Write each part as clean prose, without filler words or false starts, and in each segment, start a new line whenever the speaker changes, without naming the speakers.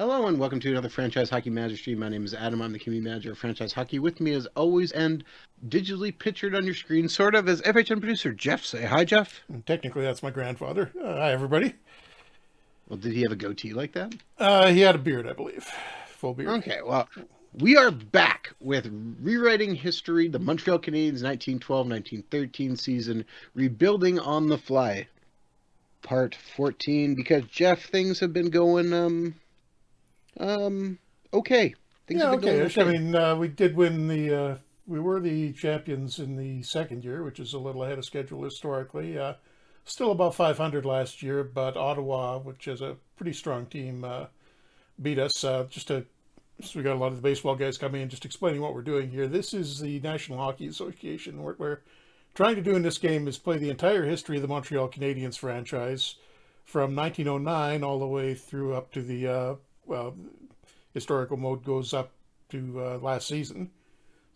Hello and welcome to another Franchise Hockey Manager stream. My name is Adam. I'm the community manager of Franchise Hockey. With me as always and digitally pictured on your screen, sort of, as FHN producer Jeff. Say hi, Jeff.
And technically, that's my grandfather. Hi, everybody.
Well, did he have a goatee like that?
He had a beard, I believe. Full beard.
Okay, well, we are back with rewriting history, the Montreal Canadiens 1912-1913 season, rebuilding on the fly, part 14, because Jeff, things have been going, okay. Things have
Yeah,
been going
okay. I
okay.
mean, we did win we were the champions in the second year, which is a little ahead of schedule historically. Still about 500 last year, but Ottawa, which is a pretty strong team, beat us. So we got a lot of the baseball guys coming in, just explaining what we're doing here. This is the National Hockey Association. What we're trying to do in this game is play the entire history of the Montreal Canadiens franchise from 1909 all the way through up to historical mode goes up to last season.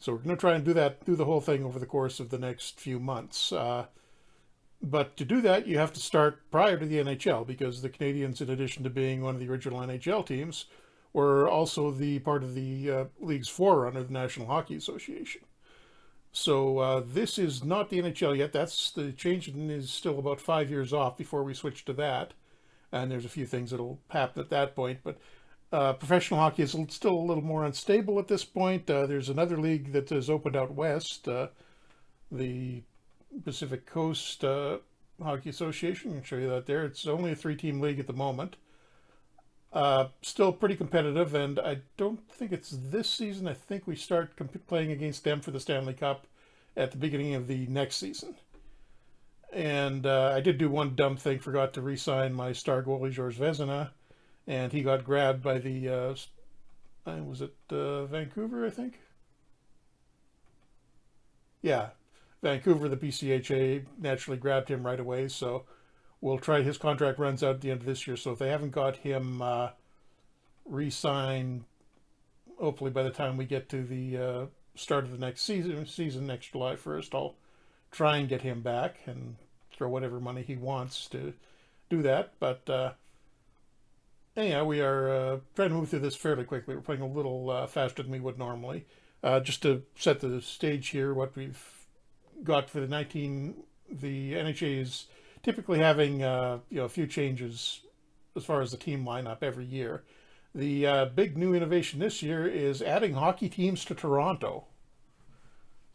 So we're going to try and do the whole thing over the course of the next few months. But to do that, you have to start prior to the NHL because the Canadiens, in addition to being one of the original NHL teams, were also the part of the league's forerunner, the National Hockey Association. So this is not the NHL yet. That's the change is still about 5 years off before we switch to that. And there's a few things that'll happen at that point. But professional hockey is still a little more unstable at this point. There's another league that has opened out west, the Pacific Coast Hockey Association. I can show you that there. It's only a three-team league at the moment. Still pretty competitive, and I don't think it's this season. I think we start playing against them for the Stanley Cup at the beginning of the next season. And I did do one dumb thing, forgot to re-sign my star goalie, Georges Vezina, and he got grabbed by the, was it Vancouver, I think? Yeah, Vancouver, the PCHA naturally grabbed him right away, so we'll try. His contract runs out at the end of this year, so if they haven't got him re-signed, hopefully by the time we get to the start of the next season next July 1st, I'll try and get him back and throw whatever money he wants to do that. But anyhow, we are trying to move through this fairly quickly. We're playing a little faster than we would normally. Just to set the stage here, what we've got for the NHA is typically having a few changes as far as the team lineup every year. The big new innovation this year is adding hockey teams to Toronto.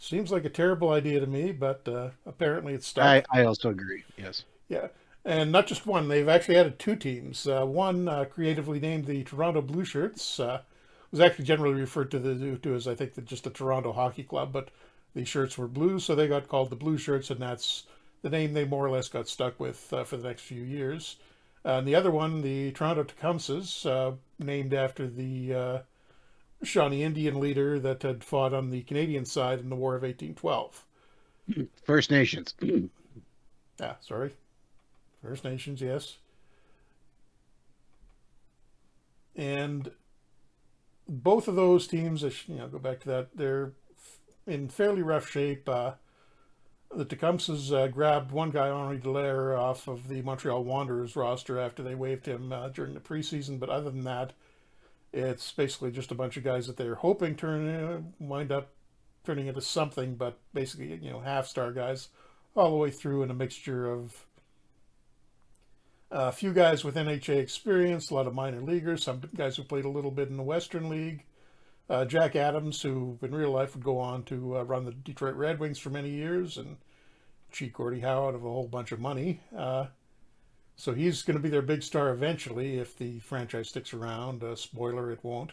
Seems like a terrible idea to me, but apparently it's stuck.
I also agree, yes.
Yeah, and not just one. They've actually added two teams. One creatively named the Toronto Blue Shirts was actually generally referred to as I think just the Toronto Hockey Club, but the shirts were blue, so they got called the Blue Shirts, and that's the name they more or less got stuck with for the next few years. And the other one, the Toronto Tecumsehs, named after the Shawnee Indian leader that had fought on the Canadian side in the War of 1812.
First Nations.
Sorry. First Nations, yes. And both of those teams, go back to that, they're in fairly rough shape. The Tecumsehs grabbed one guy, Henri Dallaire, off of the Montreal Wanderers roster after they waived him during the preseason. But other than that, it's basically just a bunch of guys that they're hoping wind up turning into something, but basically, half-star guys all the way through in a mixture of a few guys with NHA experience, a lot of minor leaguers, some guys who played a little bit in the Western League. Jack Adams, who in real life would go on to run the Detroit Red Wings for many years and cheat Gordie Howe out of a whole bunch of money. So he's going to be their big star eventually if the franchise sticks around. Spoiler, it won't.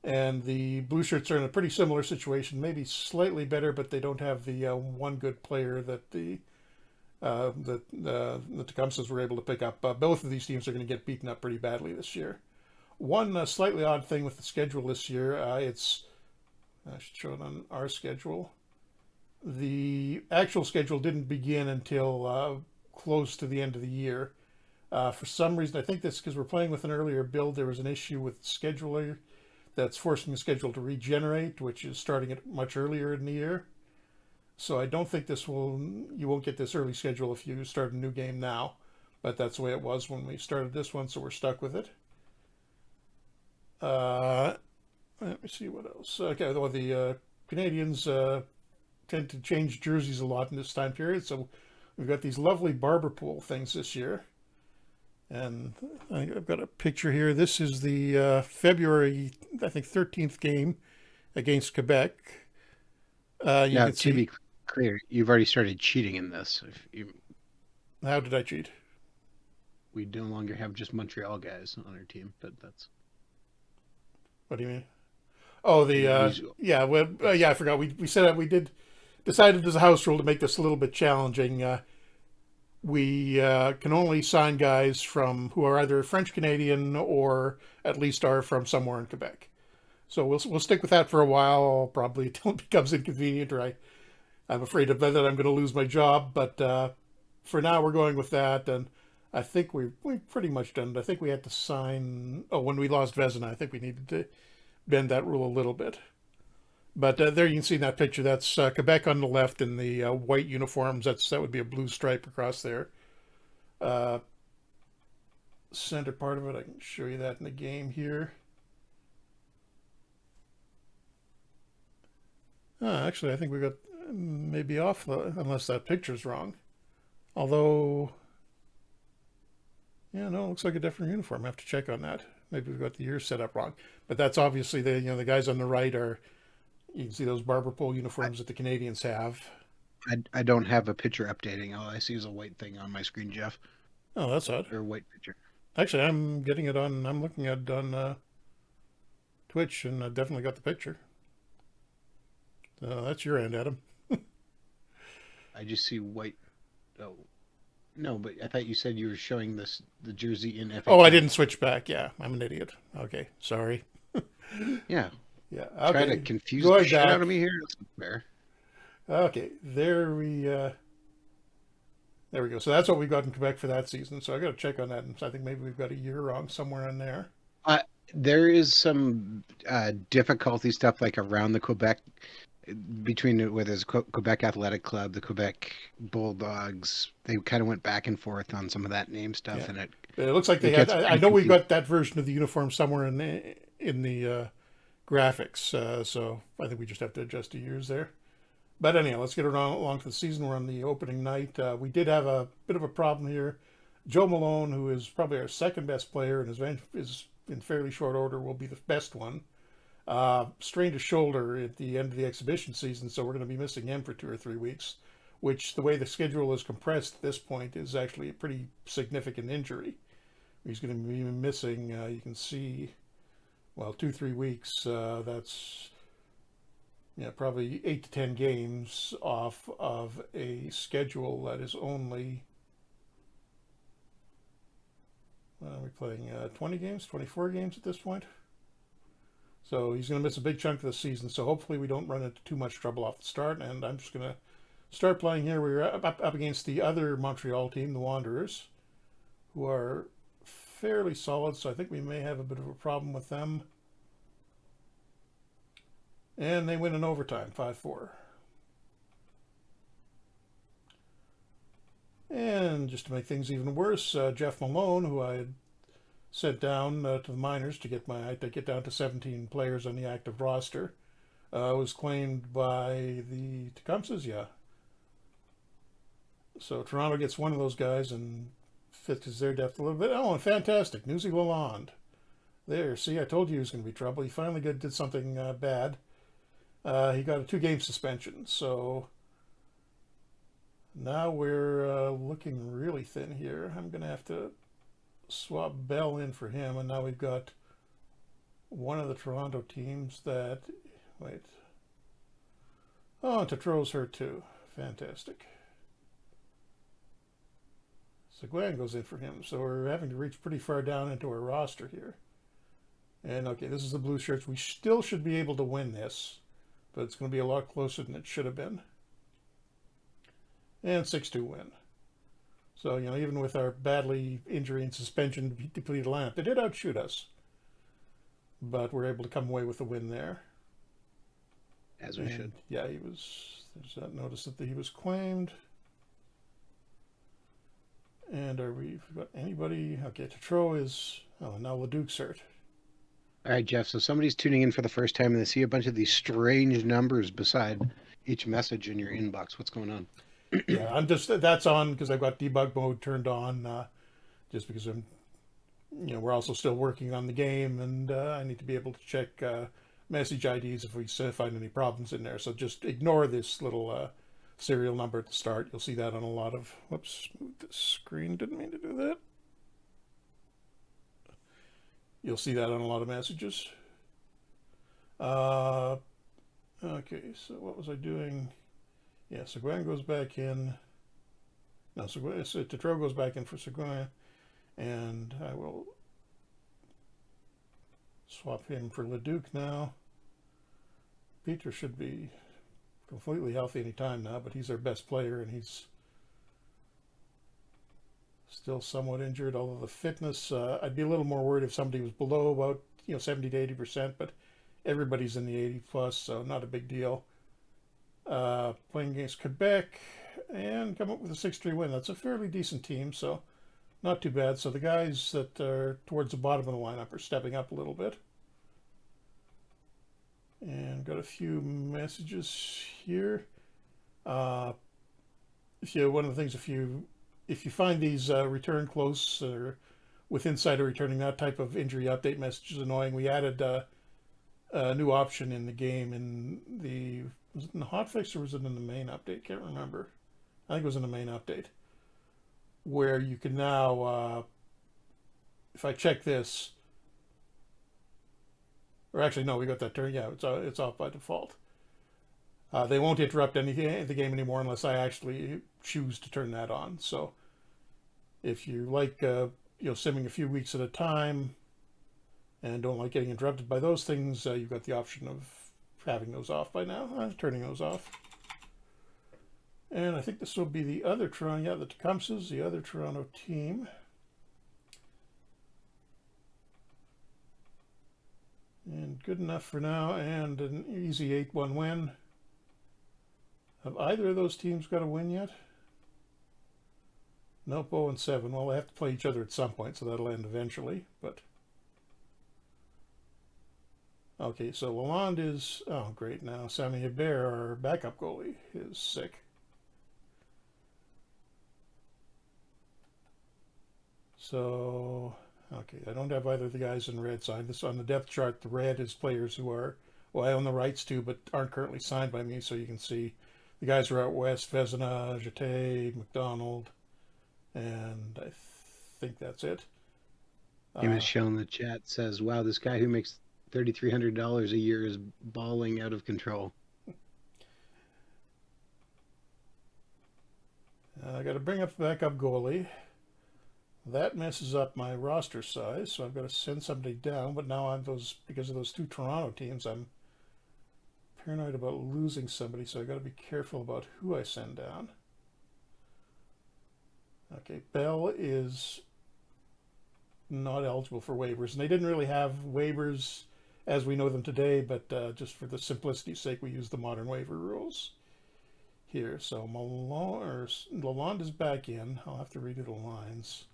And the Blue Shirts are in a pretty similar situation, maybe slightly better, but they don't have the one good player that the Tecumsehs were able to pick up. Both of these teams are going to get beaten up pretty badly this year. One slightly odd thing with the schedule this year, I should show it on our schedule. The actual schedule didn't begin until close to the end of the year. For some reason, I think that's because we're playing with an earlier build. There was an issue with the scheduler that's forcing the schedule to regenerate, which is starting it much earlier in the year. So I don't think you won't get this early schedule if you start a new game now. But that's the way it was when we started this one, so we're stuck with it. Uh, Let me see what else. Okay, well, the Canadians tend to change jerseys a lot in this time period, so we've got these lovely barber pole things this year. And I've got a picture here. This is the February, I think, 13th game against Quebec. You
Now,
can
to be
see.
clear, you've already started cheating in this. If you,
How did I cheat?
we no longer have just Montreal guys on our team, but that's
What do you mean? Oh, the
we.
yeah, well, yeah. I forgot. We said that we did decided as a house rule to make this a little bit challenging. We can only sign guys from who are either French Canadian or at least are from somewhere in Quebec. So we'll stick with that for a while, probably until it becomes inconvenient, or I'm afraid of that I'm going to lose my job. But for now, we're going with that, and I think we've pretty much done it. I think we had to sign. Oh, when we lost Vezina, I think we needed to bend that rule a little bit. But there you can see in that picture, that's Quebec on the left in the white uniforms. That would be a blue stripe across there. Uh, Center part of it, I can show you that in the game here. Actually, I think we got maybe off, unless that picture's wrong. Although, yeah, no, it looks like a different uniform. I have to check on that. Maybe we've got the years set up wrong. But that's obviously the guys on the right are, you can see those barber pole
I,
uniforms that the Canadians have.
I don't have a picture updating. All I see is a white thing on my screen, Jeff,
Oh, that's odd.
or a white picture.
Actually, I'm getting it on. I'm looking at it on Twitch, and I definitely got the picture. That's your end, Adam.
I just see white. Oh no, but I thought you said you were showing this the jersey in
Oh, I
FHM.
didn't switch back. Yeah, I'm an idiot. Okay, sorry.
Yeah,
Yeah.
try to
Okay,
confuse the
going
shit out of
back.
me here. That's not fair.
Okay, there we go. So that's what we got in Quebec for that season. So I got to check on that, and I think maybe we've got a year wrong somewhere in there.
Uh, there is some difficulty stuff like around the Quebec between it with his Quebec Athletic Club, the Quebec Bulldogs. They kind of went back and forth on some of that name stuff,
Yeah,
and
it looks like they
it
had.
gets
I
pretty
know we've
confusing.
got that version of the uniform somewhere in the graphics. So I think we just have to adjust the years there. But anyhow, let's get along to the season. We're on the opening night. We did have a bit of a problem here. Joe Malone, who is probably our second best player and is in fairly short order, will be the best one. Strained his shoulder at the end of the exhibition season, so we're going to be missing him for 2 or 3 weeks, which, the way the schedule is compressed at this point, is actually a pretty significant injury. He's going to be missing, you can see, well, 2 3 weeks. That's probably 8 to 10 games off of a schedule that is only. We're playing 20 games, 24 games at this point. So he's going to miss a big chunk of the season. So hopefully we don't run into too much trouble off the start. And I'm just going to start playing here. We're up against the other Montreal team, the Wanderers, who are fairly solid. So I think we may have a bit of a problem with them. And they win in overtime, 5-4. And just to make things even worse, Jeff Malone, who I had sent down to the minors to get down to 17 players on the active roster, was claimed by the Tecumsehs. Yeah. So Toronto gets one of those guys and fixes their depth a little bit. Oh, and fantastic, Newsy Lalonde. There, see, I told you he was going to be trouble. He finally did something bad. He got a 2 game suspension. So now we're looking really thin here. I'm going to have to swap Bell in for him, and now we've got one of the Toronto teams that. Wait. Oh, Tatro's hurt too. Fantastic. Seguin goes in for him, so we're having to reach pretty far down into our roster here. And okay, this is the blue shirts. We still should be able to win this, but it's going to be a lot closer than it should have been. And 6-2 win. So, even with our badly injury and suspension depleted lineup, they did outshoot us. But we're able to come away with a win there.
As we
And
should.
yeah, there's that notice that he was claimed. And we've got anybody? Okay, Tatro is. Oh, now Leduc's hurt.
All right, Jeff. So somebody's tuning in for the first time and they see a bunch of these strange numbers beside each message in your inbox. What's going on?
Yeah, I'm just that's on because I've got debug mode turned on. Just because we're also still working on the game, and I need to be able to check message IDs if we find any problems in there. So just ignore this little serial number at the start. You'll see that on a lot of. Whoops, moved the screen. Didn't mean to do that. You'll see that on a lot of messages. Uh, okay, so what was I doing? Yeah, Seguin goes back in. No, Seguin, so Tetro goes back in for Seguin, and I will swap him for Leduc now. Peter should be completely healthy any time now, but he's our best player, and he's still somewhat injured. Although the fitness, I'd be a little more worried if somebody was below about 70 to 80%, but everybody's in the 80 plus, so not a big deal. Playing against Quebec and come up with a 6-3 win. That's a fairly decent team, so not too bad. So the guys that are towards the bottom of the lineup are stepping up a little bit. And got a few messages here. One of the things, if you find these return close or with insider returning, that type of injury update message is annoying. We added a new option in the game was it in the hotfix or was it in the main update? Can't remember. I think it was in the main update where you can now, if I check this, or actually no, we got that turn. Yeah, it's off by default. They won't interrupt the game anymore unless I actually choose to turn that on. So if you like simming a few weeks at a time and don't like getting interrupted by those things, you've got the option of having those off by now. I'm turning those off. And I think this will be the other Toronto, yeah, the Tecumsehs, the other Toronto team. And good enough for now, and an easy 8-1 win. Have either of those teams got a win yet? Nope, 0-7. Well, they have to play each other at some point, so that'll end eventually, but... Okay, so Lalonde is... Oh, great. Now Sammy Hebert, our backup goalie, is sick. So, okay, I don't have either of the guys in red signed. This on the depth chart, the red is players who are... Well, I own the rights to, but aren't currently signed by me, so you can see the guys are out west, Vezina, Jeté, McDonald, and I think that's it.
Name is shown in the chat says, wow, this guy who makes $3,300 a year is balling out of control.
I got to bring up the backup goalie. That messes up my roster size, so I've got to send somebody down. But now because of those two Toronto teams, I'm paranoid about losing somebody, so I've got to be careful about who I send down. Okay, Bell is not eligible for waivers, and they didn't really have waivers as we know them today, but just for the simplicity's sake, we use the modern waiver rules here. So Lalonde is back in. I'll have to redo the lines.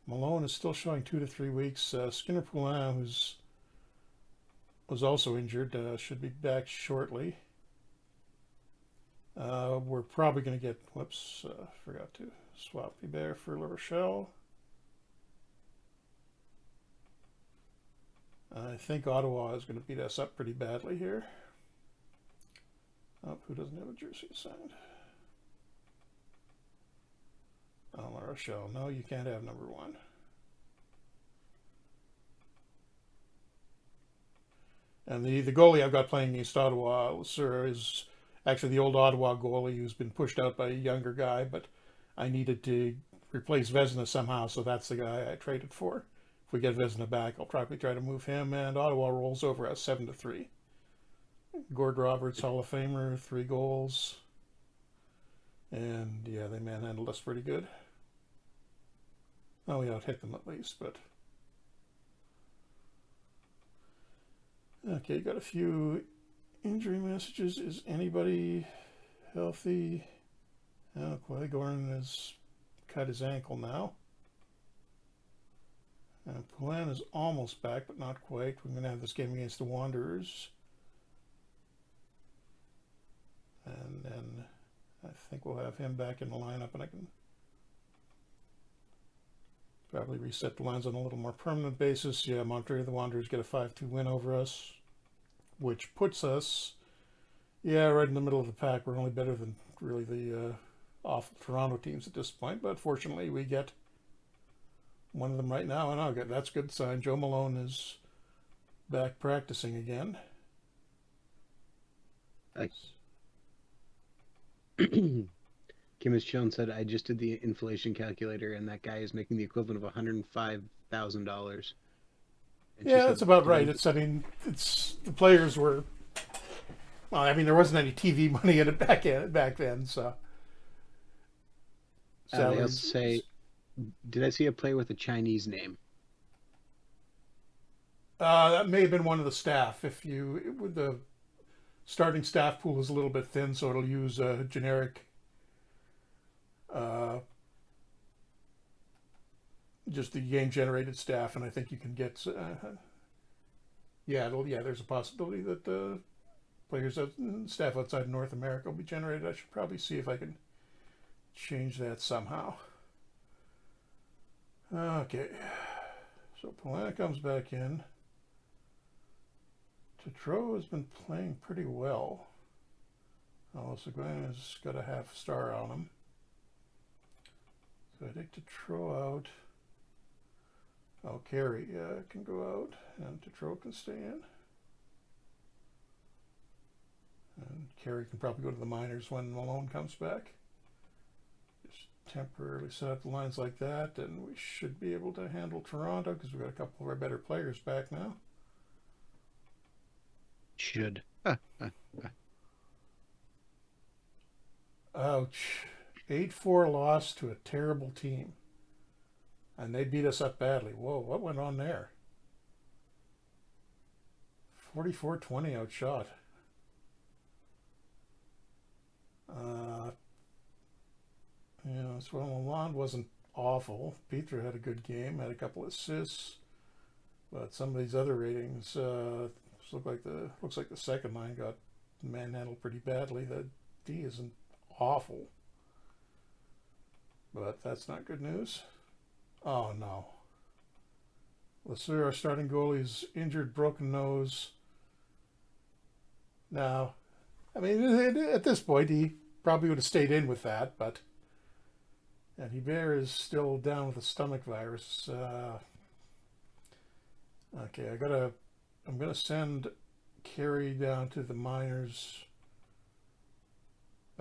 Malone is still showing 2 to 3 weeks. Skinner Poulin, who's was also injured, should be back shortly. We're probably going to get, whoops, forgot to swap Hebert for La Rochelle. I think Ottawa is going to beat us up pretty badly here. Oh, who doesn't have a jersey assigned? Oh, La Rochelle. No, you can't have number 1. And the goalie I've got playing against Ottawa, sir, is actually the old Ottawa goalie who's been pushed out by a younger guy, but I needed to replace Vezina somehow, so that's the guy I traded for. If we get Vezina back, I'll probably try to move him, and Ottawa rolls over at 7 to 3. Gord Roberts, Hall of Famer, 3 goals. And yeah, they manhandled us pretty good. Well, we out-hit them at least, but... Okay, got a few injury messages. Is anybody healthy? Oh, Clay Gordon has cut his ankle now. Polan is almost back, but not quite. We're going to have this game against the Wanderers. And then I think we'll have him back in the lineup, and I can probably reset the lines on a little more permanent basis. Yeah, Montreal, the Wanderers get a 5-2 win over us, which puts us, right in the middle of the pack. We're only better than really the awful Toronto teams at this point, but fortunately we get one of them right now, and that's a good sign. Joe Malone is back practicing again.
Nice. Kim has Jones said, I just did the inflation calculator, and that guy is making the equivalent of $105,000.
Yeah, that's about right. It's the players were. Well, I mean, there wasn't any TV money in it back then, so.
They also say, did I see a player with a Chinese name?
That may have been one of the staff. The starting staff pool is a little bit thin, so it'll use a generic. Just the game generated staff, and I think you can get. There's a possibility that the players staff outside North America will be generated. I should probably see if I can change that somehow. Okay, so Polana comes back in. Tetreault has been playing pretty well. Seguin has got a half star on him. So I take Tetreault out. Carey can go out, and Tetreault can stay in. And Carey can probably go to the minors when Malone comes back. Just temporarily set up the lines like that, and we should be able to handle Toronto because we've got a couple of our better players back now.
Should.
Ouch. 8-4 loss to a terrible team. And they beat us up badly. Whoa, what went on there? 44-20 outshot. Lalonde wasn't awful. Petra had a good game, had a couple of assists. But some of these other ratings looks like the second line got manhandled pretty badly. The D isn't awful. But that's not good news. Oh no. Lesseur, our starting goalie's injured, broken nose. Now, I mean, at this point, he probably would have stayed in with that, but. And Hebert is still down with a stomach virus. Okay, I'm gonna send Carey down to the minors.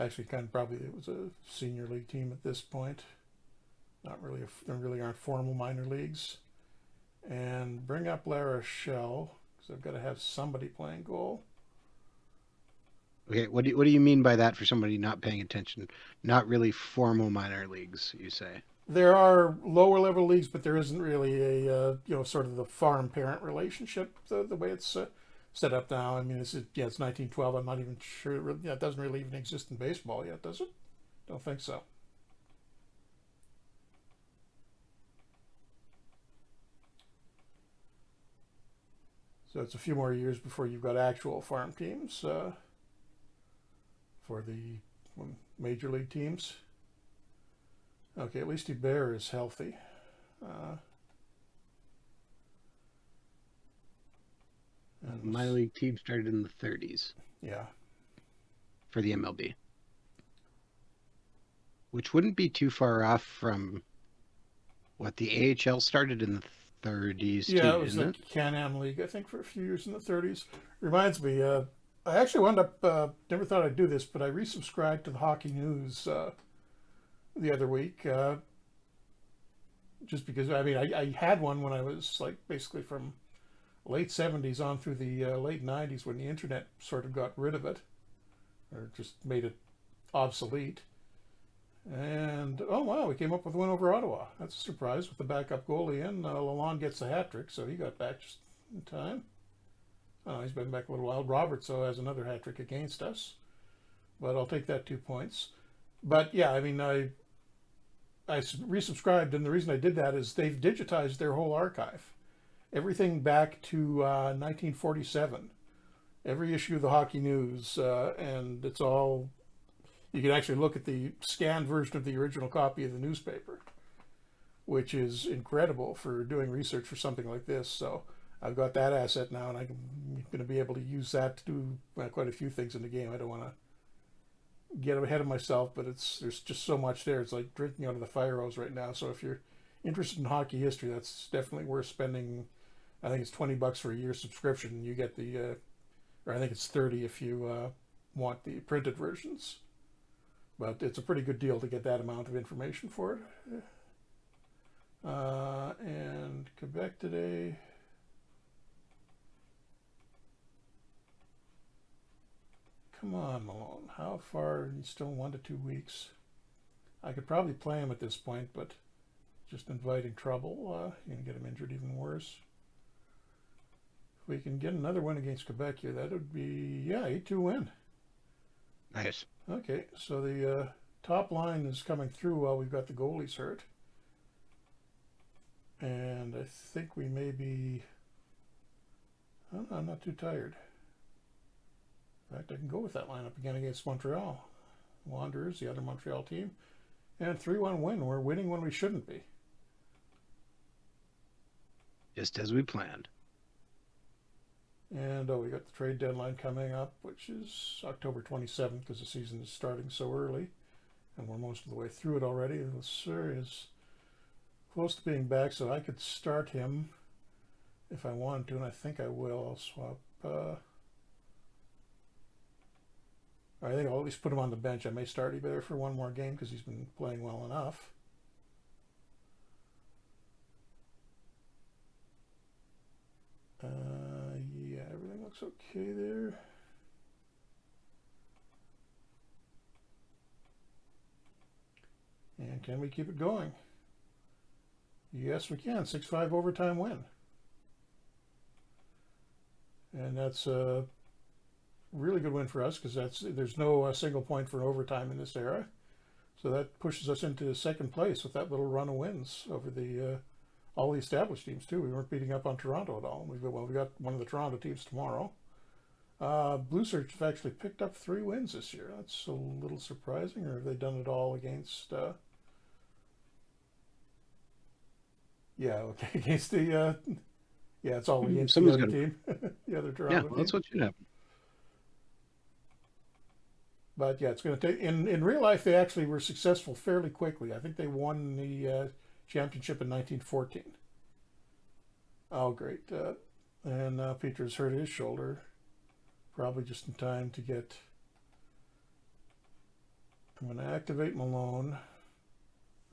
Actually, probably it was a senior league team at this point. Not really, there really aren't formal minor leagues. And bring up La Rochelle, because I've got to have somebody playing goal.
Okay, what do you mean by that for somebody not paying attention? Not really formal minor leagues, you say?
There are lower level leagues, but there isn't really a sort of the farm parent relationship the way it's set up now. I mean, it's 1912. I'm not even sure. It doesn't really even exist in baseball yet, does it? Don't think so. So it's a few more years before you've got actual farm teams for the major league teams. Okay, at least Hebert is healthy.
Minor league team started in the 30s.
Yeah.
For the MLB. Which wouldn't be too far off from what the AHL started in the 30s.
Yeah, it was the Can-Am League, I think, for a few years in the 30s. Reminds me, I actually wound up, never thought I'd do this, but I resubscribed to the Hockey News the other week. Just because, I mean, I had one when I was basically from late 70s on through the late 90s when the internet sort of got rid of it or just made it obsolete. And, oh wow, we came up with a win over Ottawa. That's a surprise with the backup goalie in. Lalonde gets the hat trick, so he got back just in time. Oh, he's been back a little while. Robertson has another hat trick against us. But I'll take that 2 points. But yeah, I mean, I resubscribed, and the reason I did that is they've digitized their whole archive. everything back to 1947. Every issue of the Hockey News, and it's all. You can actually look at the scanned version of the original copy of the newspaper, which is incredible for doing research for something like this. So I've got that asset now, and I'm going to be able to use that to do quite a few things in the game. I don't want to get ahead of myself, but there's just so much there. It's like drinking out of the fire hose right now. So if you're interested in hockey history, that's definitely worth spending. I think it's $20 for a year subscription. You get the, or I think it's 30 if you want the printed versions. But it's a pretty good deal to get that amount of information for it. And Quebec today. Come on, Malone. How far? He's still 1 to 2 weeks. I could probably play him at this point, but just inviting trouble. You're going to get him injured even worse. If we can get another win against Quebec here, that would be, yeah, 8-2 win.
Nice.
Okay, so the top line is coming through while we've got the goalies hurt. And I think we may be... I'm not too tired. In fact, I can go with that lineup again against Montreal. Wanderers, the other Montreal team. And 3-1 win. We're winning when we shouldn't be.
Just as we planned.
And we got the trade deadline coming up, which is October 27th because the season is starting so early. And we're most of the way through it already. Sir is close to being back, so I could start him if I wanted to, and I think I will. I'll swap. I think I'll at least put him on the bench. I may start Eber for one more game because he's been playing well enough. Yeah, everything looks okay there. And can we keep it going? Yes, we can. 6-5 overtime win. And that's a really good win for us because there's no single point for overtime in this era. So that pushes us into second place with that little run of wins over the all the established teams too. We weren't beating up on Toronto at all. We got one of the Toronto teams tomorrow. Blue Shirts have actually picked up 3 wins this year. That's a little surprising. Or have they done it all against? Yeah, okay, against the. Yeah, it's all against the other team, the other Toronto team.
Yeah, that's what should happen.
But yeah, it's going to take. In real life, they actually were successful fairly quickly. I think they won the championship in 1914. Oh, great! And Peter's hurt his shoulder, probably just in time to get. I'm going to activate Malone.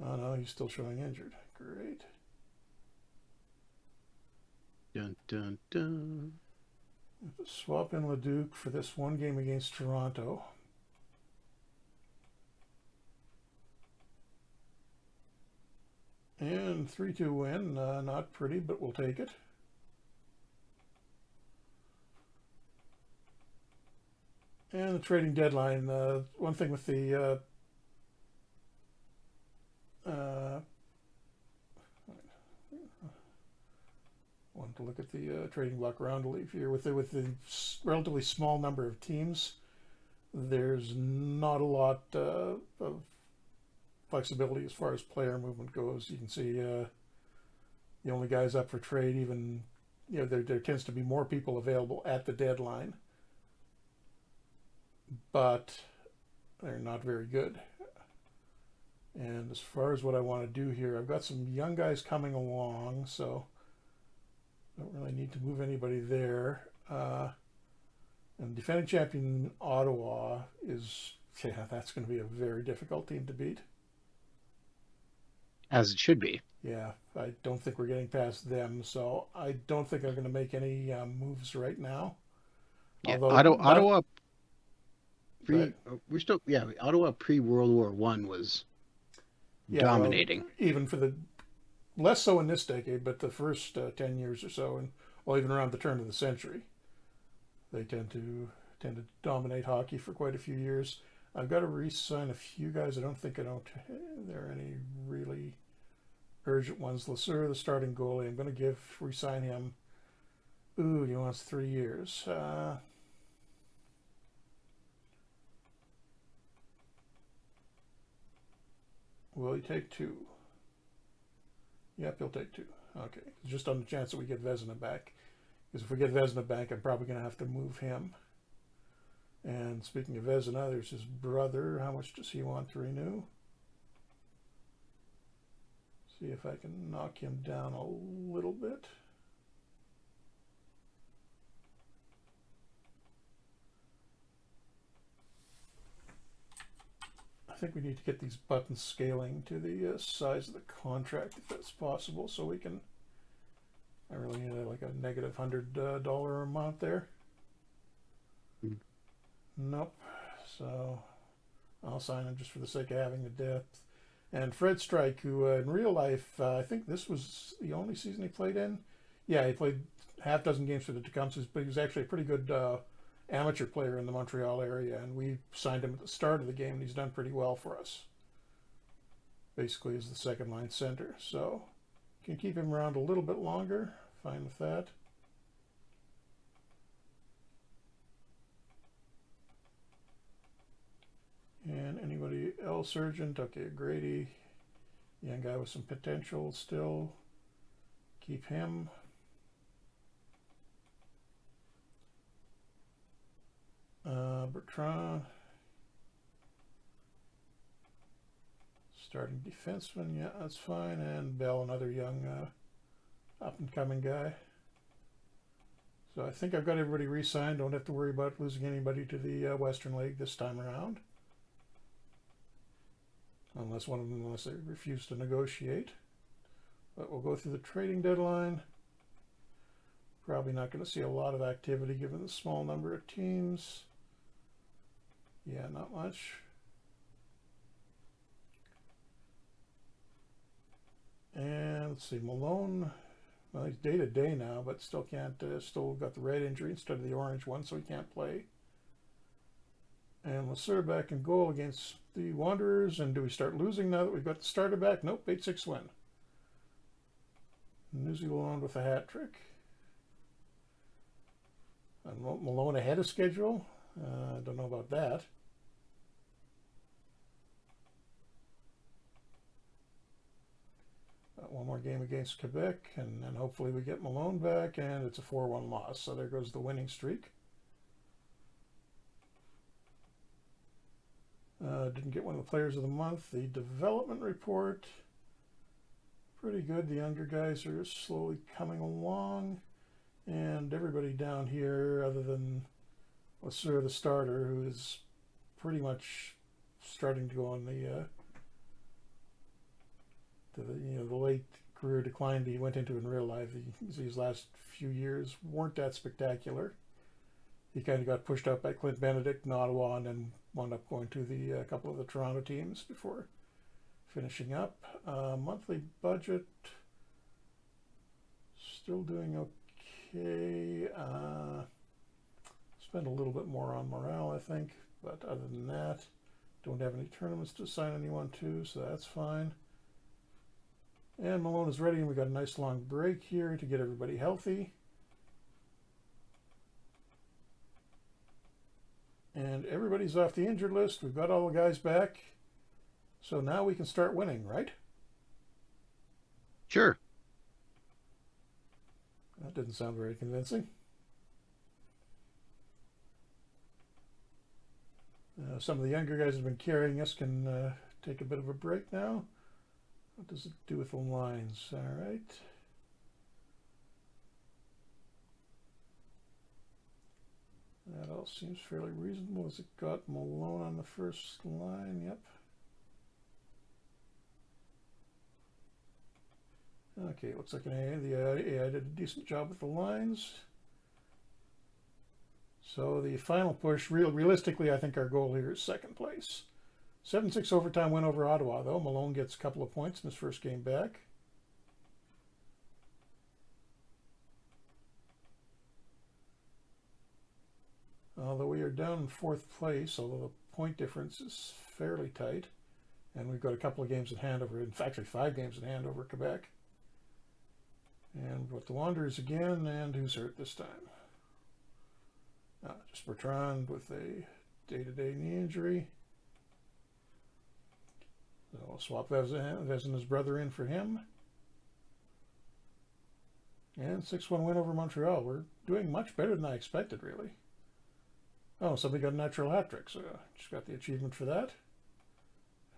Oh no, he's still showing injured. Great.
Dun dun dun.
Swap in Leduc for this one game against Toronto. And 3-2 win. Not pretty, but we'll take it. And the trading deadline. One thing with the wanted to look at the trading block round leaf here with the relatively small number of teams. There's not a lot of flexibility as far as player movement goes. You can see the only guys up for trade, even there tends to be more people available at the deadline, but they're not very good. And as far as what I want to do here, I've got some young guys coming along, so don't really need to move anybody there. And defending champion Ottawa that's going to be a very difficult team to beat.
As it should be.
Yeah, I don't think we're getting past them, so I don't think I'm going to make any moves right now.
Yeah, Ottawa. Ottawa pre-World War I was dominating.
Well, even for the less so in this decade, but the first 10 years or so, and even around the turn of the century, they tend to dominate hockey for quite a few years. I've got to re-sign a few guys. I don't think there are any really urgent ones. Lesueur, the starting goalie. I'm going to resign him. Ooh, he wants 3 years. Will he take 2? Yep, he'll take 2. Okay, just on the chance that we get Vezina back. Because if we get Vezina back, I'm probably going to have to move him. And speaking of Vezina, there's his brother. How much does he want to renew? See if I can knock him down a little bit. I think we need to get these buttons scaling to the size of the contract if that's possible, so we can. I really need like a negative $100 amount there. Nope. So I'll sign him just for the sake of having the depth. And Fred Strike, who in real life, I think this was the only season he played in. Yeah, he played half dozen games for the Tecumsehs, but he was actually a pretty good amateur player in the Montreal area, and we signed him at the start of the game, and he's done pretty well for us. Basically, as the second line center. So, can keep him around a little bit longer. Fine with that. And anybody else urgent? Okay, Grady, young guy with some potential still. Keep him. Bertrand, starting defenseman, yeah, that's fine. And Bell, another young up-and-coming guy. So I think I've got everybody re-signed. Don't have to worry about losing anybody to the Western League this time around. Unless they refuse to negotiate. But we'll go through the trading deadline. Probably not going to see a lot of activity given the small number of teams. Yeah, not much. And let's see, Malone. Well, he's day to day now, but still can't. Still got the red injury instead of the orange one, so he can't play. And Lesueur back in goal against the Wanderers. And do we start losing now that we've got the starter back? Nope, 8-6 win. New Zealand with a hat trick. And Malone ahead of schedule. I don't know about that. One more game against Quebec, and then hopefully we get Malone back, and it's a 4-1 loss. So there goes the winning streak. Didn't get one of the players of the month. The development report, pretty good. The younger guys are slowly coming along. And everybody down here, other than Lesueur, the starter, who is pretty much starting to go on the late career decline that he went into in real life. These last few years weren't that spectacular. He kind of got pushed up by Clint Benedict in Ottawa, and then wound up going to the couple of the Toronto teams before finishing up. Monthly budget, still doing okay. Spend a little bit more on morale, I think, but other than that, don't have any tournaments to assign anyone to, so that's fine. And Malone is ready, and we got a nice long break here to get everybody healthy. And everybody's off the injured list. We've got all the guys back. So now we can start winning, right?
Sure.
That didn't sound very convincing. Some of the younger guys have been carrying us can take a bit of a break now. What does it do with the lines? All right. That all seems fairly reasonable. Has it got Malone on the first line? Yep. Okay, looks like the AI did a decent job with the lines. So the final push, realistically, I think our goal here is second place. 7-6 overtime win over Ottawa, though. Malone gets a couple of points in his first game back. Although we are down in fourth place, although the point difference is fairly tight. And we've got a couple of games in hand over, in fact, actually 5 games in hand over Quebec. And we've got the Wanderers again, and who's hurt this time? Just Bertrand with a day-to-day knee injury. So we'll swap Vezina's brother in for him. And 6-1 win over Montreal. We're doing much better than I expected, really. Oh, somebody got a natural hat trick, so just got the achievement for that.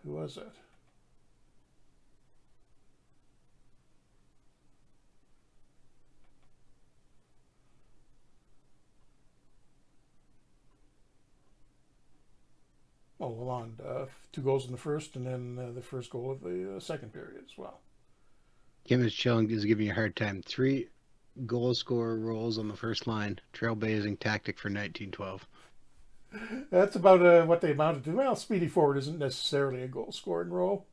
Who was that? Oh, Lalonde. 2 goals in the first, and then the first goal of the second period as well.
Kim is chilling, is giving you a hard time. 3 goal scorer roles on the first line. Trailblazing tactic for 1912.
That's about what they amounted to. Well, speedy forward isn't necessarily a goal scoring role.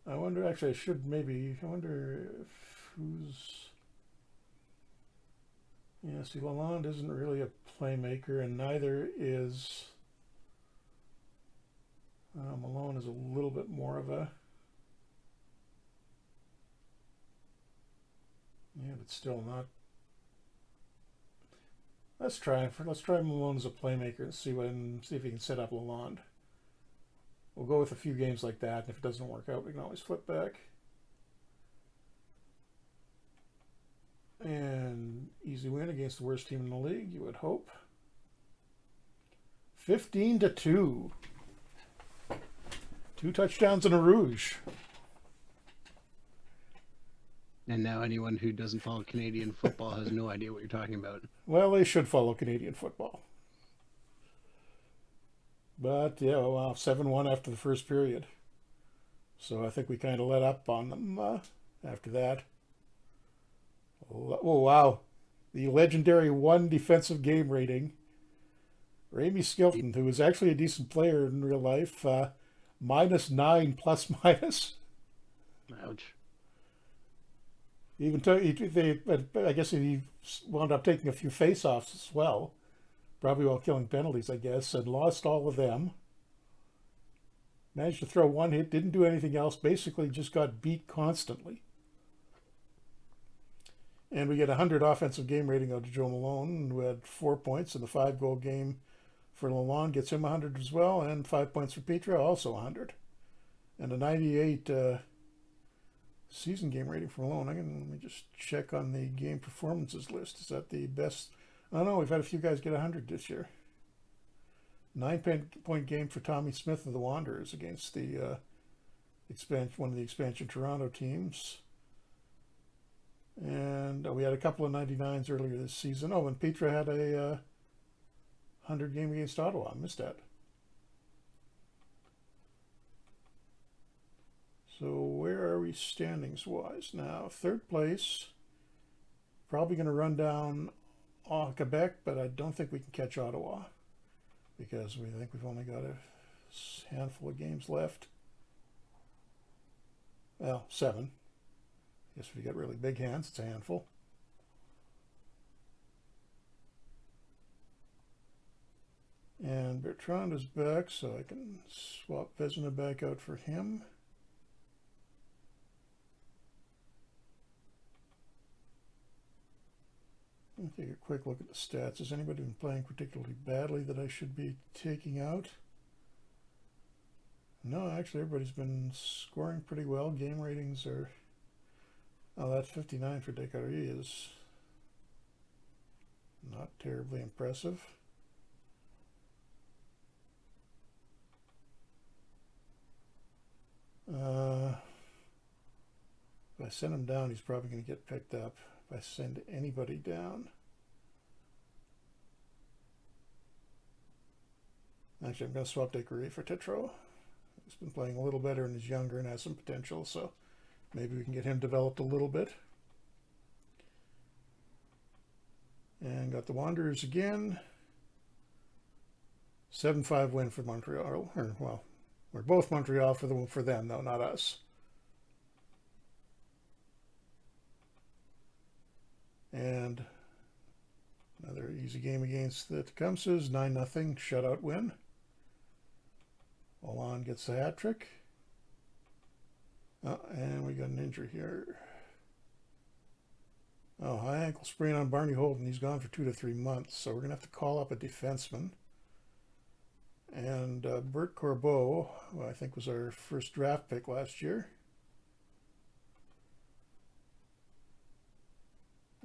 I wonder, actually, I wonder if who's. Yeah, see, Lalonde isn't really a playmaker, and neither is. Malone is a little bit more of a. Yeah, but still not. Let's try Malone as a playmaker and see if he can set up Lalonde. We'll go with a few games like that, and if it doesn't work out, we can always flip back. And easy win against the worst team in the league, you would hope. 15-2. 2 touchdowns and a rouge.
And now anyone who doesn't follow Canadian football has no idea what you're talking about.
Well, they should follow Canadian football. But, yeah, well, 7-1 after the first period. So I think we kind of let up on them after that. Oh, wow. The legendary 1 defensive game rating. Ramey Skilton, who is actually a decent player in real life, -9 plus minus.
Ouch.
I guess he wound up taking a few face-offs as well, probably while killing penalties, I guess, and lost all of them. Managed to throw 1 hit, didn't do anything else, basically just got beat constantly. And we get 100 offensive game rating out of Joe Malone, who had 4 points, and the 5-goal game for Lalonde gets him 100 as well, and 5 points for Petra, also 100. And a 98 season game rating for Malone. Let me just check on the game performances list. Is that the best? Oh no, we've had a few guys get 100 this year. 9-point game for Tommy Smith of the Wanderers against the one of the expansion Toronto teams. And we had a couple of 99s earlier this season. Oh, and Petra had a 100 game against Ottawa. I missed that. So where are we standings-wise now? 3rd place. Probably going to run down Quebec, but I don't think we can catch Ottawa because we think we've only got a handful of games left. Well, 7. I guess if you got really big hands, it's a handful. And Bertrand is back, so I can swap Vezina back out for him. Let me take a quick look at the stats. Has anybody been playing particularly badly that I should be taking out? No, actually everybody's been scoring pretty well. Game ratings are... Oh, that 59 for Descaries is not terribly impressive. If I send him down, he's probably going to get picked up. If I send anybody down. Actually, I'm going to swap Descaries for Tetro. He's been playing a little better and is younger and has some potential, so maybe we can get him developed a little bit. And got the Wanderers again. 7-5 win for Montreal. Or, well, we're both Montreal for them, though, not us. And Another easy game against the Tecumsehs, 9-0 shutout win. Olan gets the hat trick. Oh, and we got an injury here. Oh, high ankle sprain on Barney Holden. He's gone for 2 to 3 months, so we're going to have to call up a defenseman. And Bert Corbeau, who I think was our first draft pick last year,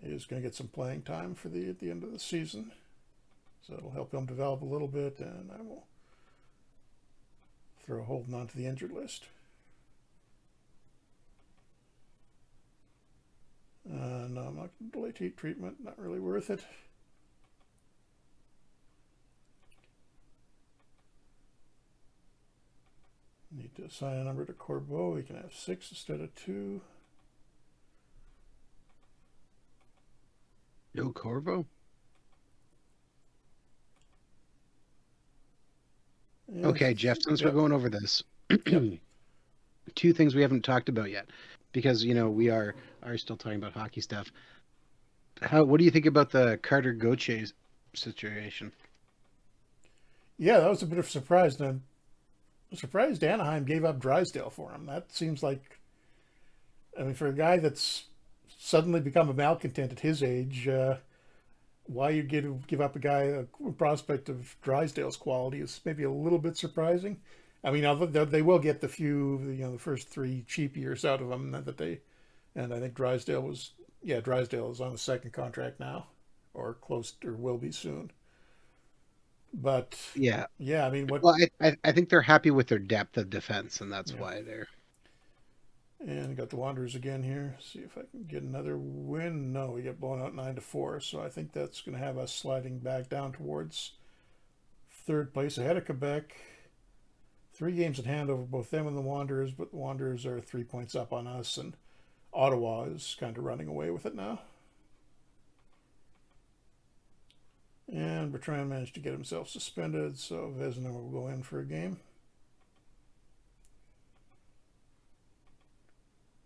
is going to get some playing time for at the end of the season. So it'll help him develop a little bit, and I will throw Holden onto the injured list. No, I'm not going to delay treatment. Not really worth it. Need to assign a number to Corbeau. We can have 6 instead of 2.
No Corvo? Okay, Jeff, since we're going over this,
Yep.
2 things we haven't talked about yet, because, we are still talking about hockey stuff. What do you think about the Carter Gauthier situation?
Yeah, that was a bit of a surprise. And I'm surprised Anaheim gave up Drysdale for him. That seems like, I mean, for a guy that's suddenly become a malcontent at his age, why you give up a prospect of Drysdale's quality is maybe a little bit surprising. I mean, they will get the the first 3 cheap years out of him and I think Drysdale is on the second contract now, or close, or will be soon. But
Yeah.
yeah, I mean,
Well, I think they're happy with their depth of defense, and that's
yeah.
why they're.
And got the Wanderers again here. See if I can get another win. No, we get blown out 9-4. So I think that's going to have us sliding back down towards third place ahead of Quebec. 3 games in hand over both them and the Wanderers, but the Wanderers are 3 points up on us, and Ottawa is kind of running away with it now. And Bertrand managed to get himself suspended, so Vezina will go in for a game.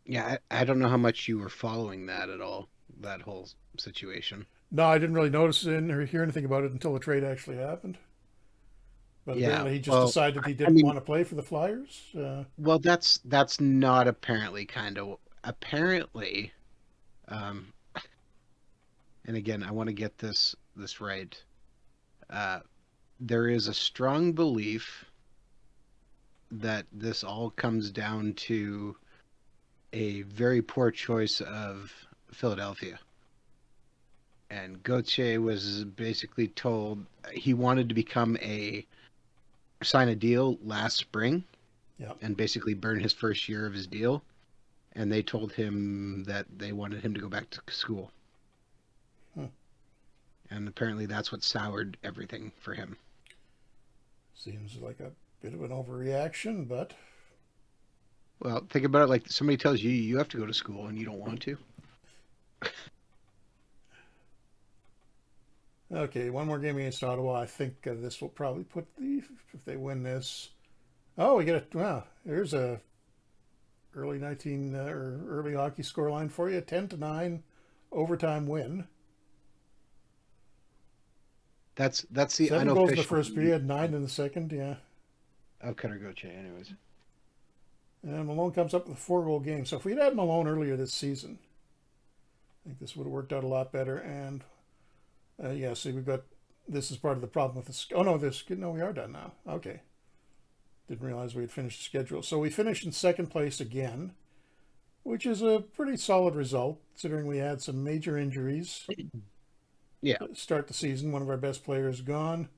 Yeah, I don't know how much you were following that at all, that whole situation.
No, I didn't really notice it or hear anything about it until the trade actually happened. But
Yeah,
apparently he just
well,
decided he
I
didn't
mean,
want to play for the Flyers.
well, that's not apparently kind of apparently, um, and again, I want to get this right. Uh, there is a strong belief that this all comes down to a very poor choice of Philadelphia. And Gauthier was basically told he wanted to sign a deal last spring
Yeah.
and basically burn his first year of his deal. And they told him that they wanted him to go back to school.
Hmm.
And apparently that's what soured everything for him.
Seems like a bit of an overreaction, but
Well, think about it like somebody tells you you have to go to school and you don't want to.
okay. One more game against Ottawa. I think this will probably put if they win this. Oh, we get a wow. There's a early hockey scoreline for you. 10-9 overtime win.
That's the
7 goals in the
unofficial
first period, 9 in the second. Yeah.
of Cutter Gauthier, anyways.
And Malone comes up with a 4-goal game. So if we'd had Malone earlier this season, I think this would have worked out a lot better. And yeah, see, this is part of the problem with this. Oh no, we are done now. Okay, didn't realize we had finished the schedule. So we finished in second place again, which is a pretty solid result considering we had some major injuries.
Yeah.
To start the season, one of our best players gone,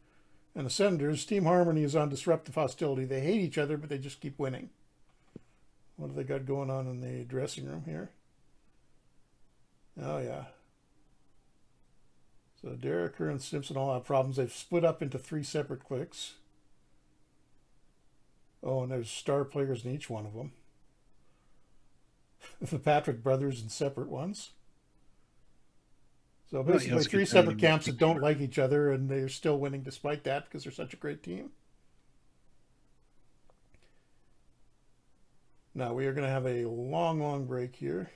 and the Senators' team harmony is on disruptive hostility. They hate each other, but they just keep winning. What have they got going on in the dressing room here? Oh, yeah. So Derricker and Simpson all have problems. They've split up into 3 separate cliques. Oh, and there's star players in each one of them. The Patrick brothers in separate ones. So basically, 3 separate camps that don't like each other, and they're still winning despite that because they're such a great team. Now, we are going to have a long, long break here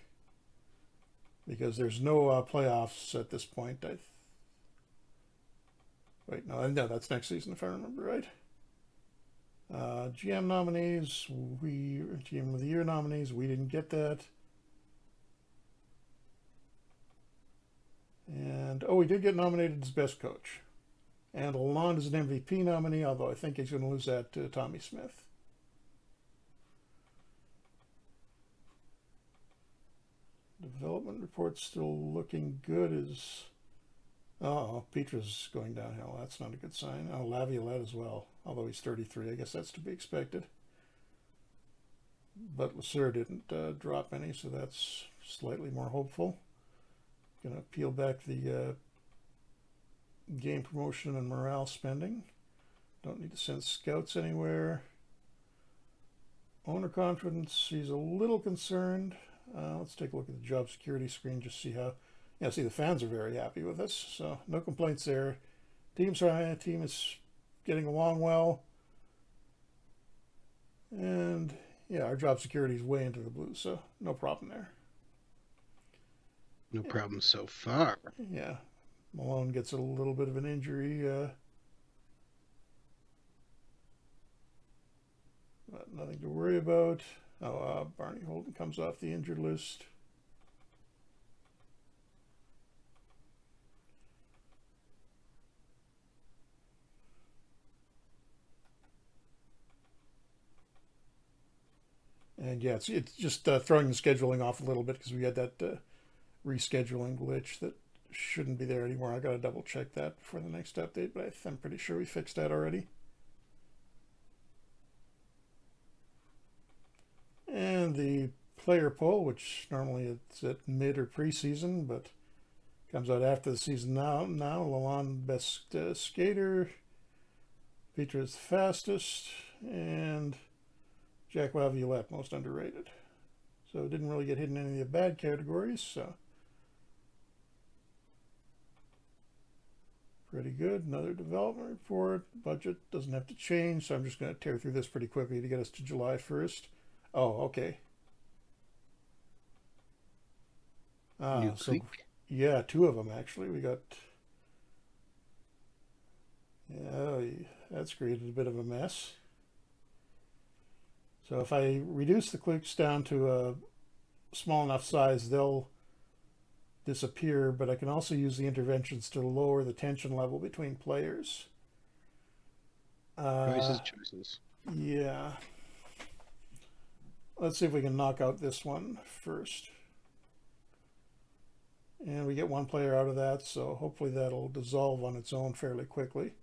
because there's no playoffs at this point. Wait, no, that's next season if I remember right. GM nominees, GM of the Year nominees, we didn't get that. And we did get nominated as best coach. And Lalonde is an MVP nominee, although I think he's going to lose that to Tommy Smith. Development report's still looking good. Petra's going downhill. That's not a good sign. Laviolette as well, although he's 33. I guess that's to be expected. But Lasseur didn't drop any, so that's slightly more hopeful. Going to peel back the game promotion and morale spending. Don't need to send scouts anywhere. Owner confidence, he's a little concerned. Let's take a look at the job security screen, just see how. Yeah, see, the fans are very happy with us, so no complaints there. Team is getting along well. And yeah, our job security is way into the blue, so no problem there.
No problem so far.
Yeah, Malone gets a little bit of an injury, but nothing to worry about. Barney Holden comes off the injured list. And yeah, it's just throwing the scheduling off a little bit because we had that rescheduling glitch that shouldn't be there anymore. I got to double check that for the next update, but I'm pretty sure we fixed that already. And the player poll, which normally it's at mid or preseason, but comes out after the season now. Lalonde best skater, Petra's fastest, and Jack Laviolette most underrated. So it didn't really get hit in any of the bad categories, so pretty good. Another development report. Budget doesn't have to change, so I'm just going to tear through this pretty quickly to get us to July 1st. Oh, okay. So yeah, two of them actually. We got. Yeah, that's created a bit of a mess. So if I reduce the cliques down to a small enough size, they'll disappear, but I can also use the interventions to lower the tension level between players.
Choices.
Yeah. Let's see if we can knock out this one first. And we get one player out of that, so hopefully that'll dissolve on its own fairly quickly.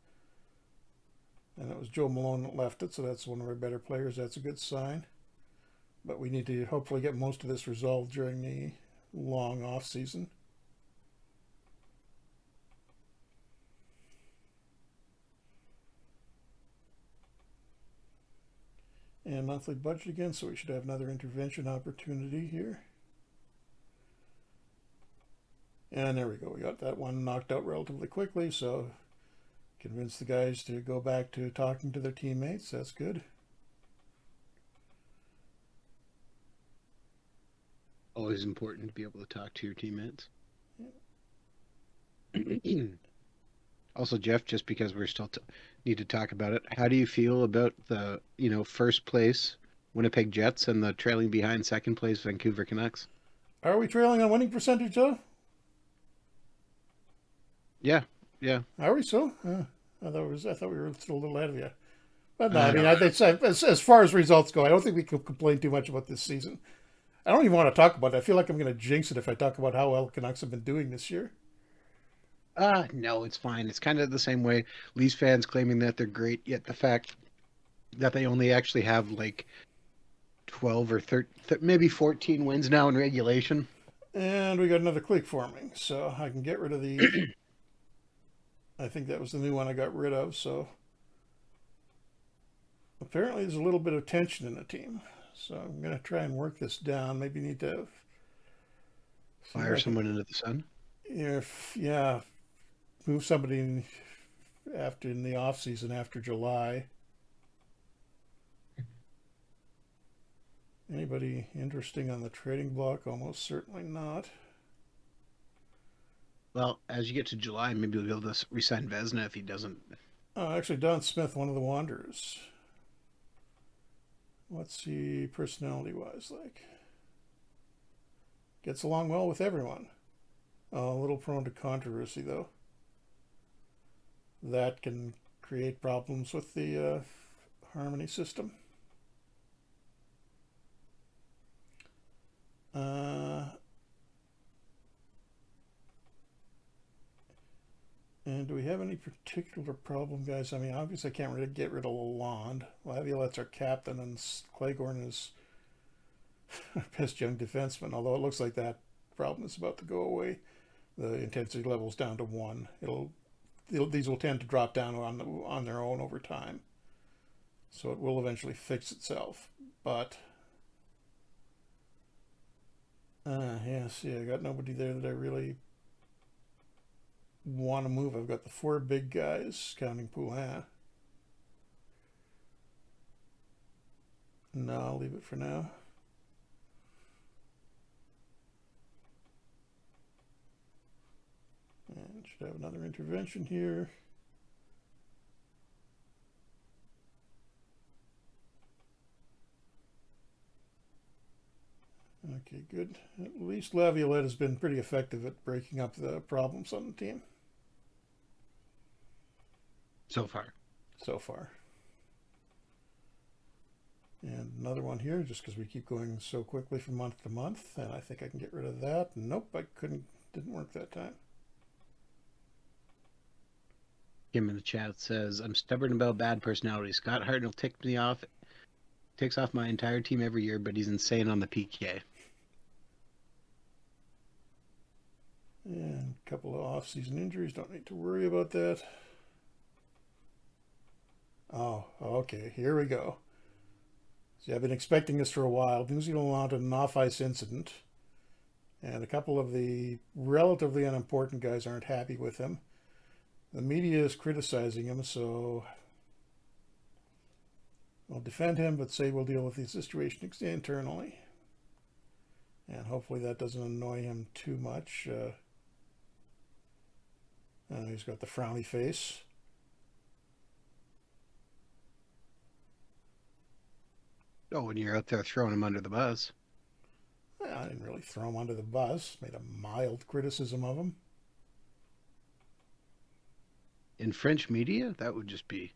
And it was Joe Malone that left it, so that's one of our better players. That's a good sign. But we need to hopefully get most of this resolved during the long off season. And monthly budget again, so we should have another intervention opportunity here. And there we go. We got that one knocked out relatively quickly, so convince the guys to go back to talking to their teammates. That's good.
Always important to be able to talk to your teammates. Also, Jeff, just because we're still need to talk about it, how do you feel about the first place Winnipeg Jets and the trailing behind second place Vancouver Canucks?
Are we trailing on winning percentage though?
Yeah.
Are we so? I thought we were still a little ahead of you. But no, I mean, as far as results go, I don't think we can complain too much about this season. I don't even want to talk about it. I feel like I'm going to jinx it if I talk about how well Canucks have been doing this year.
No, it's fine. It's kind of the same way. Leafs fans claiming that they're great, yet the fact that they only actually have like 12 or 13, maybe 14 wins now in regulation.
And we got another clique forming, so I can get rid of the. I think that was the new one I got rid of, so apparently there's a little bit of tension in the team. So I'm going to try and work this down. Maybe need to
fire someone into the sun.
Move somebody in the off season after July. Anybody interesting on the trading block? Almost certainly not.
Well, as you get to July, maybe you'll be able to resign Vesna if he doesn't.
Oh, actually, Don Smith, one of the Wanderers. What's he personality wise like? Gets along well with everyone. A little prone to controversy, though. That can create problems with the harmony system. Uh, and do we have any particular problem, guys? I mean, obviously, I can't really get rid of Lalonde. Laviolette's our captain, and Clegorn is our best young defenseman, although it looks like that problem is about to go away. The intensity level's down to 1. These will tend to drop down on their own over time. So it will eventually fix itself. But yeah, see, I got nobody there that I really want to move. I've got the 4 big guys, counting Poulin. No, I'll leave it for now. And should have another intervention here. Okay, good. At least Laviolette has been pretty effective at breaking up the problems on the team
So far.
so far. And another one here, just because we keep going so quickly from month to month, and I think I can get rid of that. Nope, I couldn't. Didn't work that time.
Kim in the chat says, I'm stubborn about bad personality. Scott Hartnell will tick me off, takes off my entire team every year, but he's insane on the PK.
And a couple of off-season injuries. Don't need to worry about that. Oh, okay. Here we go. See, I've been expecting this for a while. New Zealand mounted an off-ice incident, and a couple of the relatively unimportant guys aren't happy with him. The media is criticizing him, so we'll defend him, but say we'll deal with the situation internally. And hopefully that doesn't annoy him too much. He's got the frowny face.
Oh, when you're out there throwing him under the bus.
Well, I didn't really throw him under the bus. Made a mild criticism of him.
In French media, that would just be.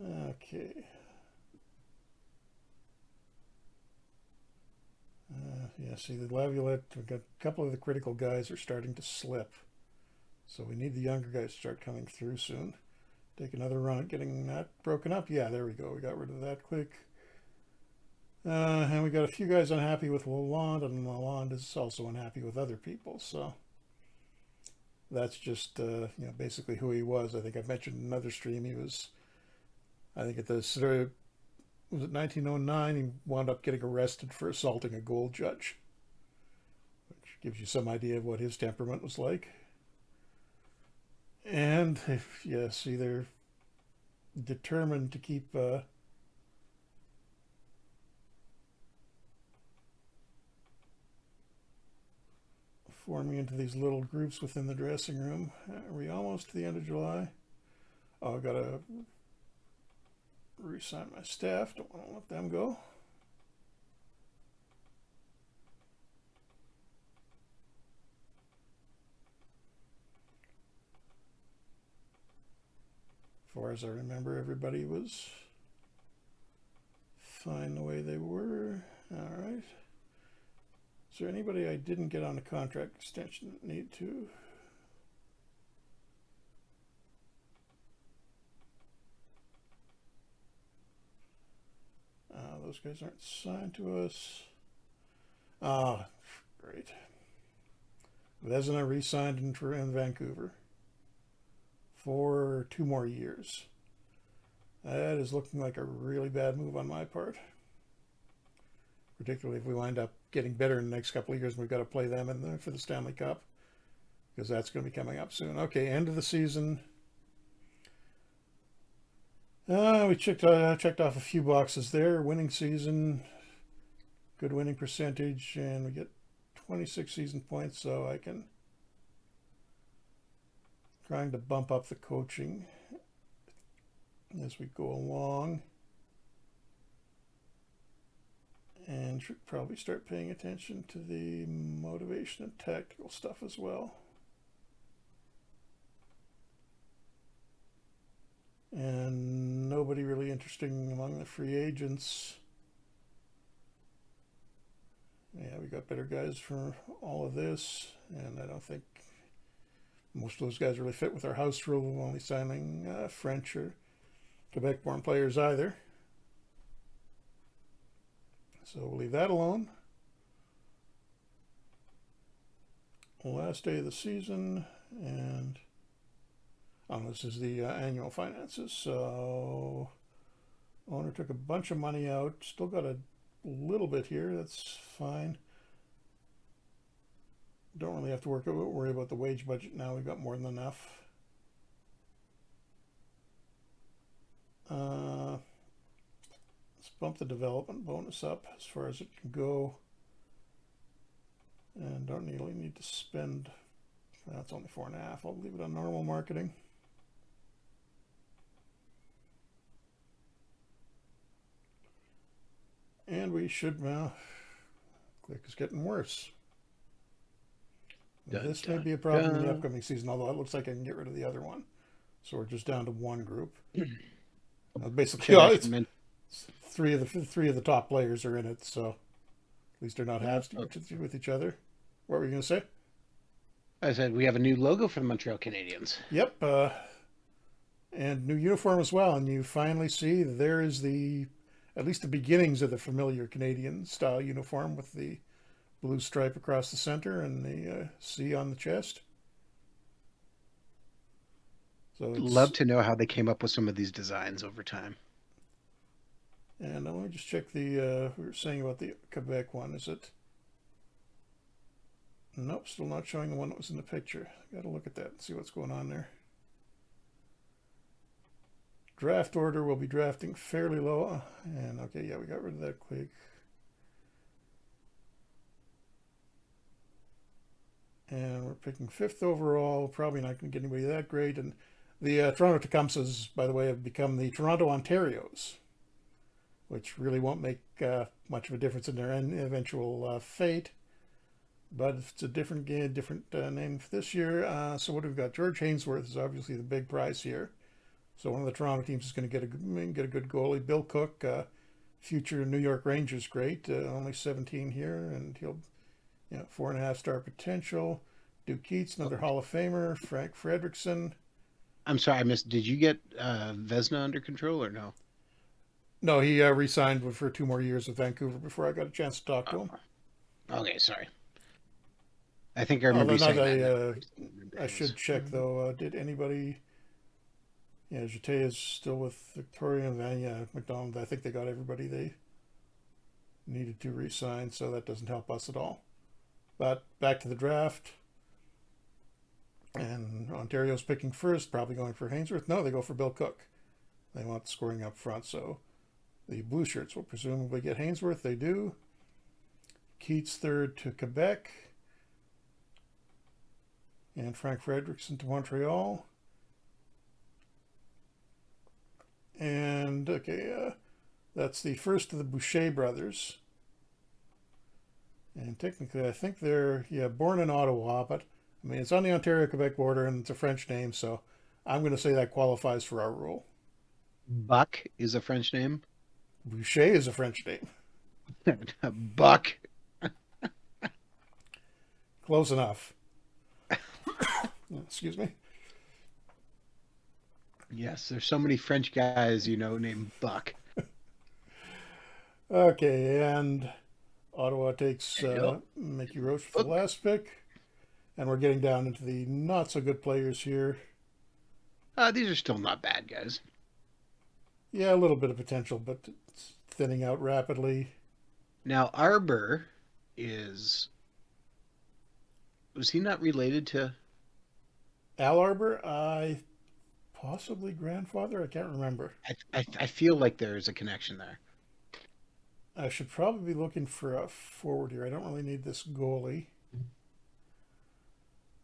Okay. Yeah, see, the Laviolette, we've got a couple of the critical guys are starting to slip. So we need the younger guys to start coming through soon. Take another run at getting that broken up. Yeah, there we go. We got rid of that quick. And we got a few guys unhappy with Lalonde, and Lalonde is also unhappy with other people. So that's just basically who he was. I think I mentioned in another stream he was. I think at the was it 1909? He wound up getting arrested for assaulting a goal judge, which gives you some idea of what his temperament was like. And if you see, they're determined to keep forming into these little groups within the dressing room. Are we almost to the end of July? Oh, I gotta re-sign my staff. Don't want to let them go. As far as I remember, everybody was fine the way they were. All right. Is there anybody I didn't get on a contract extension that need to? Those guys aren't signed to us. Ah, great. Vezina re-signed in Vancouver for 2 more years. That is looking like a really bad move on my part. Particularly if we wind up getting better in the next couple of years and we've got to play them for the Stanley Cup. Because that's going to be coming up soon. Okay, end of the season. We checked off a few boxes there. Winning season, good winning percentage, and we get 26 season points, so I can trying to bump up the coaching as we go along, and should probably start paying attention to the motivation and tactical stuff as well. And nobody really interesting among the free agents. Yeah, we got better guys for all of this, and I don't think most of those guys really fit with our house rule of only signing French or Quebec-born players either. So we'll leave that alone. Last day of the season, and this is the annual finances. So owner took a bunch of money out, still got a little bit here. That's fine. Don't really have to worry about the wage budget now. We've got more than enough. Let's bump the development bonus up as far as it can go. And don't really need to spend. That's only 4.5. I'll leave it on normal marketing. And we should click is getting worse. This may be a problem in the upcoming season, although it looks like I can get rid of the other one. So we're just down to one group. Basically, it's three of the top players are in it, so at least they're not halves with each other. What were you going to say?
I said we have a new logo for the Montreal Canadiens.
Yep, and new uniform as well. And you finally see there is at least the beginnings of the familiar Canadian style uniform with the blue stripe across the center and the C on the chest. So
love to know how they came up with some of these designs over time.
And let me just check the we were saying about the Quebec one. Is it? Nope, still not showing the one that was in the picture. Got to look at that and see what's going on there. Draft order, will be drafting fairly low. And okay, yeah, we got rid of that quick. And we're picking 5th overall. Probably not going to get anybody that great. And the Toronto Tecumsehs, by the way, have become the Toronto Ontarios, which really won't make much of a difference in their eventual fate. But it's a different game, different name for this year. So what have we got? George Hainsworth is obviously the big prize here. So one of the Toronto teams is going to get a good goalie. Bill Cook, future New York Rangers great, only 17 here, and he'll 4.5-star potential. Duke Keats, another Hall of Famer. Frank Frederickson.
I'm sorry, I missed. Did you get Vezina under control or no?
No, he re-signed for 2 more years with Vancouver before I got a chance to talk to him.
Okay, sorry. I think I remember you saying that.
I should check, though. Did anybody... Yeah, Jeté is still with Victoria and Vanya McDonald. I think they got everybody they needed to re-sign, so that doesn't help us at all. But back to the draft. And Ontario's picking first, probably going for Hainsworth. No, they go for Bill Cook. They want scoring up front, so the Blue Shirts will presumably get Hainsworth. They do. Keats third to Quebec. And Frank Frederickson to Montreal. And, okay, that's the first of the Boucher brothers. And technically, I think they're, born in Ottawa, but, I mean, it's on the Ontario-Quebec border, and it's a French name, so I'm going to say that qualifies for our rule.
Buck is a French name?
Boucher is a French name.
Buck.
Close enough. Excuse me.
Yes, there's so many French guys, named Buck.
Okay, and Ottawa takes Mickey Roach for the last pick. And we're getting down into the not-so-good players here.
These are still not bad guys.
Yeah, a little bit of potential, but it's thinning out rapidly.
Now, Arbor was he not related to...
Al Arbor? Possibly grandfather? I can't remember.
I feel like there's a connection there.
I should probably be looking for a forward here. I don't really need this goalie.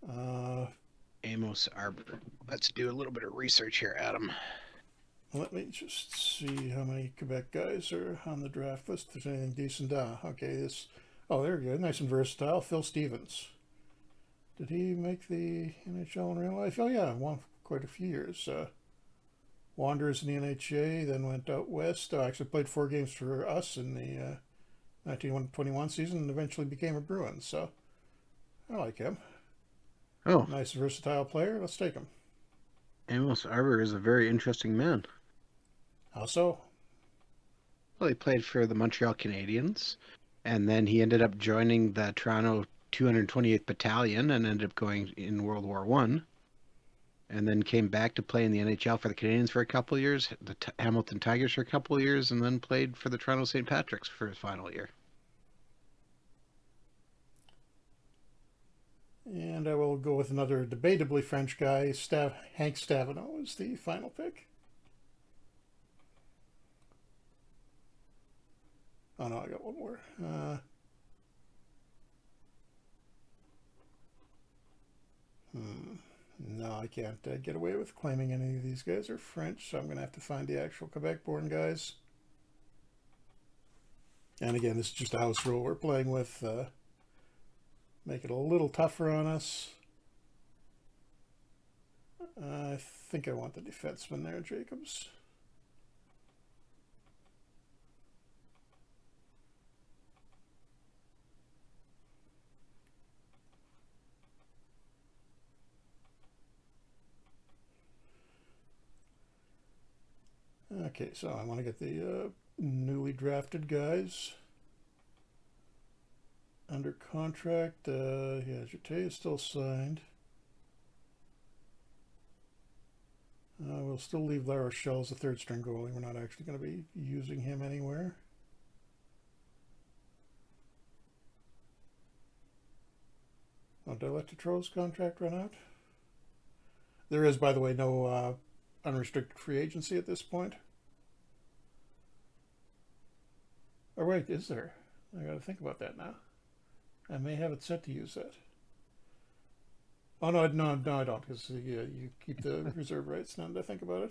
Uh,
Amos Arbor. Let's do a little bit of research here, Adam.
Let me just see how many Quebec guys are on the draft list. If there's anything decent. Okay, this. Oh, there you go. Nice and versatile. Phil Stevens. Did he make the NHL in real life? Oh, yeah, won quite a few years. Wanderers in the NHA, then went out west. Actually played 4 games for us in the 1921 season and eventually became a Bruin. So I like him.
Oh,
Nice, versatile player. Let's take him.
Amos Arbor is a very interesting man.
How so?
Well, he played for the Montreal Canadiens, and then he ended up joining the Toronto 228th Battalion and ended up going in World War One, and then came back to play in the NHL for the Canadiens for a couple of years, the Hamilton Tigers for a couple of years, and then played for the Toronto St. Patrick's for his final year.
And I will go with another debatably French guy. Hank Stavino is the final pick. Oh no, I got one more. No, I can't get away with claiming any of these guys are French, so I'm going to have to find the actual Quebec-born guys. And again, this is just a house rule we're playing with. Make it a little tougher on us. I think I want the defenseman there, Jacobs. Okay, so I want to get the newly drafted guys under contract. Yeah, Jete is still signed. We'll still leave La Rochelle as a third string goalie. We're not actually going to be using him anywhere. Oh, did I let Detroit's contract run out? There is, by the way, no unrestricted free agency at this point. Or wait, is there? I got to think about that now. I may have it set to use that. Oh no, I don't, because you keep the reserve rights. Now that I think about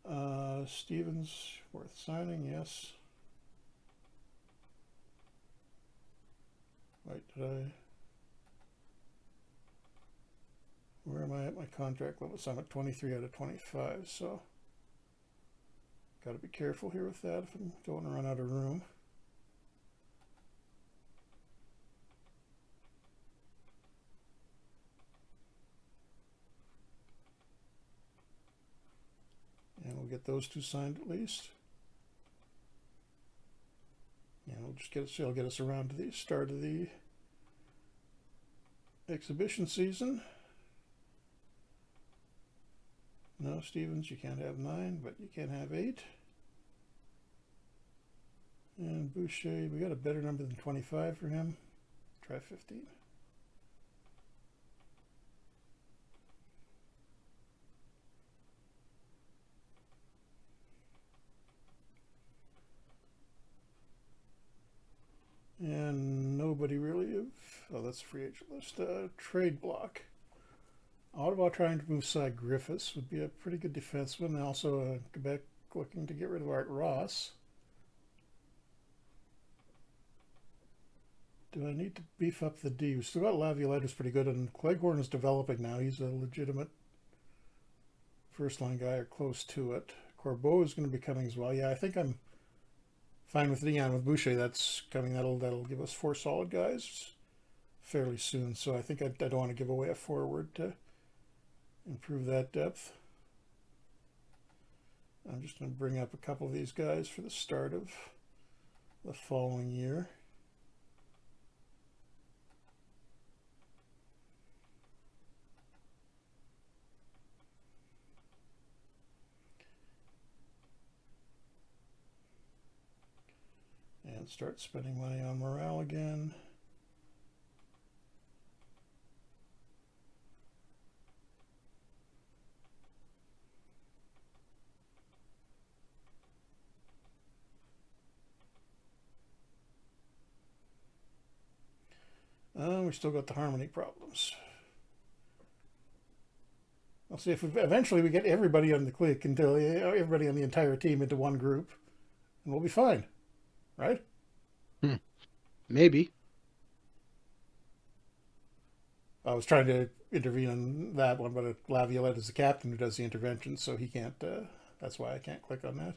it. Stevens worth signing, yes. Wait, did I? Where am I at my contract limits? I'm at 23 out of 25, so got to be careful here with that if I don't want to run out of room. And we'll get those two signed at least. And we'll just it'll get us around to the start of the exhibition season. No, Stevens, you can't have 9, but you can have 8. And Boucher, we got a better number than 25 for him. Try 15. And nobody really of, oh, that's a free agent list. Trade block. Ottawa trying to move Cy Griffiths would be a pretty good defenseman. And also Quebec looking to get rid of Art Ross. Do I need to beef up the D? We still got Laviolette, who's pretty good, and Cleghorn is developing now. He's a legitimate first-line guy or close to it. Corbeau is going to be coming as well. Yeah, I think I'm fine with Leon. With Boucher, that's coming. That'll give us 4 solid guys fairly soon. So I think I don't want to give away a forward to improve that depth. I'm just going to bring up a couple of these guys for the start of the following year. And start spending money on morale again. We still got the harmony problems. I'll see if eventually we get everybody on the click until everybody on the entire team into one group, and we'll be fine, right?
Hmm. Maybe.
I was trying to intervene on that one, but Laviolette is the captain who does the intervention, so he can't. That's why I can't click on that.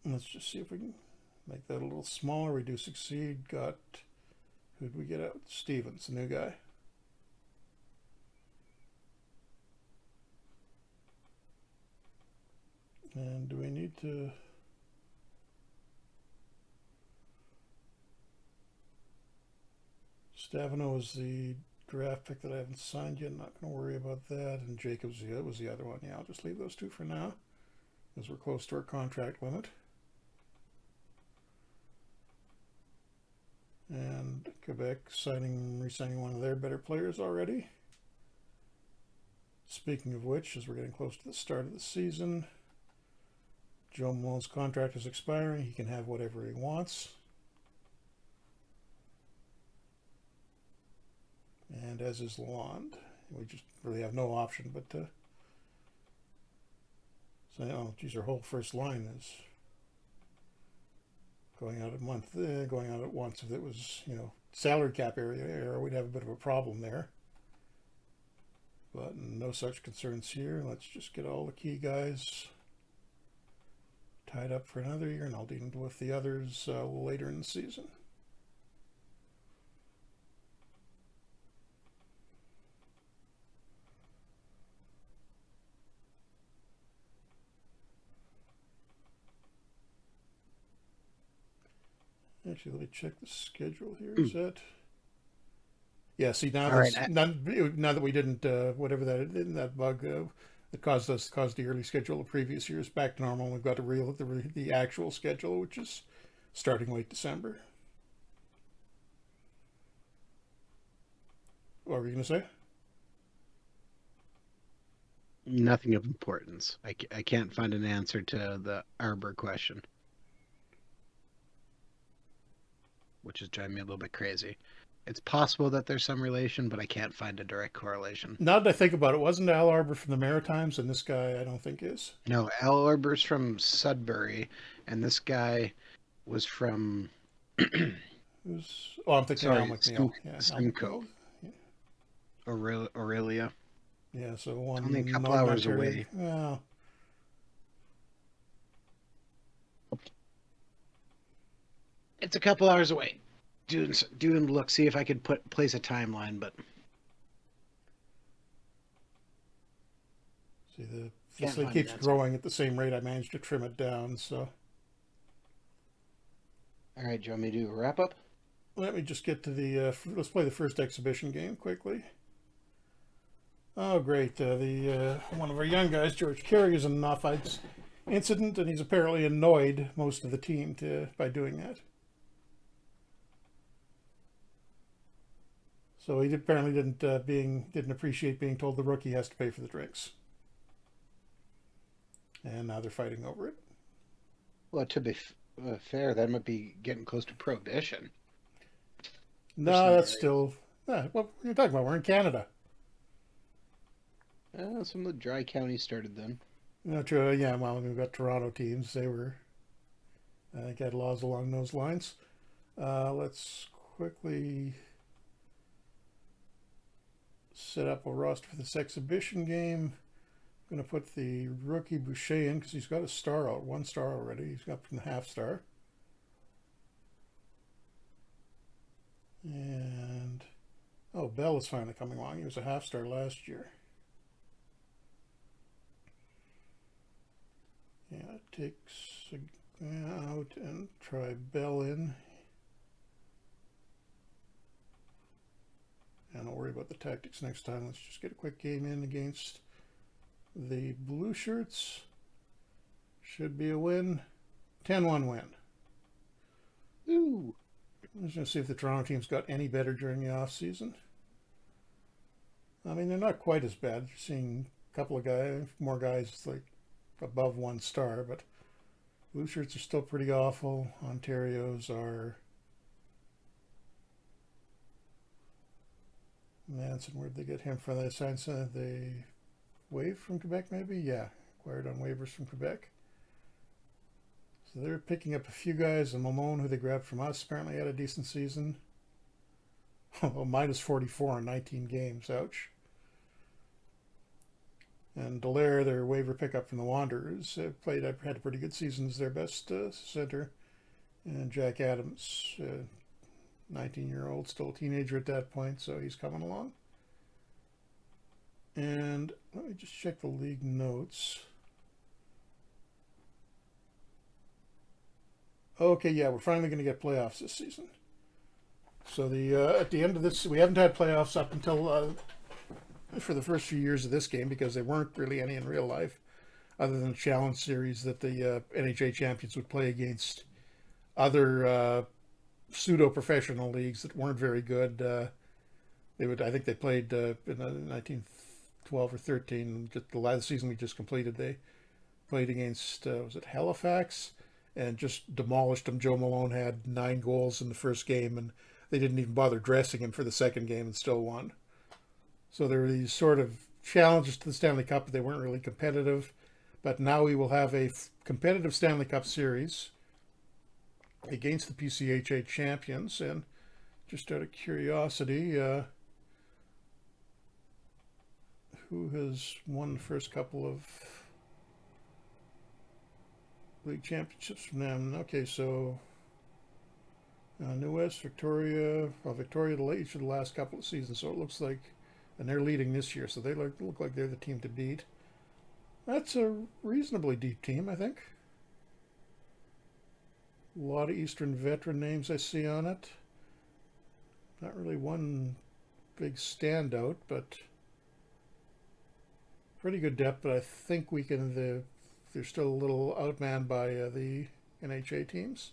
Let's just see if we can make that a little smaller. We do succeed. Got, who'd we get out? Stevens, the new guy. And do we need to... Stavino is the draft pick that I haven't signed yet. Not going to worry about that. And Jacobs was the other one. Yeah, I'll just leave those two for now, because we're close to our contract limit. And Quebec re-signing one of their better players already. Speaking of which, as we're getting close to the start of the season, Joe Malone's contract is expiring. He can have whatever he wants. And as is Lalonde. We just really have no option but to say, oh, geez, our whole first line is going out going out at once. If it was, salary cap area, we'd have a bit of a problem there. But no such concerns here. Let's just get all the key guys tied up for another year, and I'll deal with the others later in the season. Actually, let me check the schedule here. Is that... Yeah, see, now, now that we didn't, whatever that bug that caused the early schedule the previous year is back to normal. We've got the actual schedule, which is starting late December. What were you going to say?
Nothing of importance. I can't find an answer to the Arbor question, which is driving me a little bit crazy. It's possible that there's some relation, but I can't find a direct correlation.
Now that I think about it, wasn't Al Arbor from the Maritimes, and this guy I don't think is?
No, Al Arbor's from Sudbury, and this guy was from...
I'm thinking Al McNeil.
Simcoe. Aurelia.
Yeah, so one...
Only a couple hours away.
Well...
It's a couple hours away. Doing look, see if I could place a timeline, but
see, the facility keeps growing at the same rate. I managed to trim it down, so.
All right, do you want me to do a wrap up?
Let me just get to the. Let's play the first exhibition game quickly. Oh, great! One of our young guys, George Carey, is in an off-ice incident, and he's apparently annoyed most of the team by doing that. So he apparently didn't appreciate being told the rookie has to pay for the drinks. And now they're fighting over it.
Well, to be fair, that might be getting close to prohibition.
No, that's still... what are you talking about? We're in Canada.
Some of the dry counties started then.
Yeah, well, we've got Toronto teams. They were... I think had laws along those lines. Let's quickly... set up a roster for this exhibition game. I'm going to put the rookie Boucher in because he's got a one star already. He's got from the half star. And Bell is finally coming along. He was a half star last year. Yeah, it takes out and try Bell in. And I'll worry about the tactics next time. Let's just get a quick game in against the Blue Shirts. Should be a win. 10-1 win.
Ooh.
I'm just going to see if the Toronto team's got any better during the off season. I mean, they're not quite as bad. You're seeing a couple of more guys like above 1 star, but Blue shirts are still pretty awful. Ontario's are. Manson, where'd they get him from? They signed some. They waived from Quebec, maybe? Yeah, acquired on waivers from Quebec. So they're picking up a few guys. And Malone, who they grabbed from us, apparently had a decent season. Well, minus 44 in 19 games. Ouch. And Dallaire, their waiver pickup from the Wanderers, had a pretty good season as their best center. And Jack Adams, 19-year-old, still a teenager at that point, so he's coming along. And let me just check the league notes. Okay, yeah, we're finally going to get playoffs this season. So at the end of this, we haven't had playoffs up until for the first few years of this game because there weren't really any in real life, other than the challenge series that the NHA champions would play against other pseudo-professional leagues that weren't very good. I think they played in 1912 or 13, just the last season we just completed. They played against was it Halifax, and just demolished them. Joe Malone had 9 goals in the first game, and they didn't even bother dressing him for the second game and still won. So there were these sort of challenges to the Stanley Cup, but they weren't really competitive. But now we will have a competitive Stanley Cup series against the PCHA champions. And just out of curiosity, who has won the first couple of league championships from them? Okay, so New West, Victoria, each of the last couple of seasons. So it looks like, and they're leading this year, so they look like they're the team to beat. That's a reasonably deep team, I think. A lot of Eastern veteran names I see on it. Not really one big standout, but pretty good depth. But I think we can. They're still a little outmanned by the NHA teams.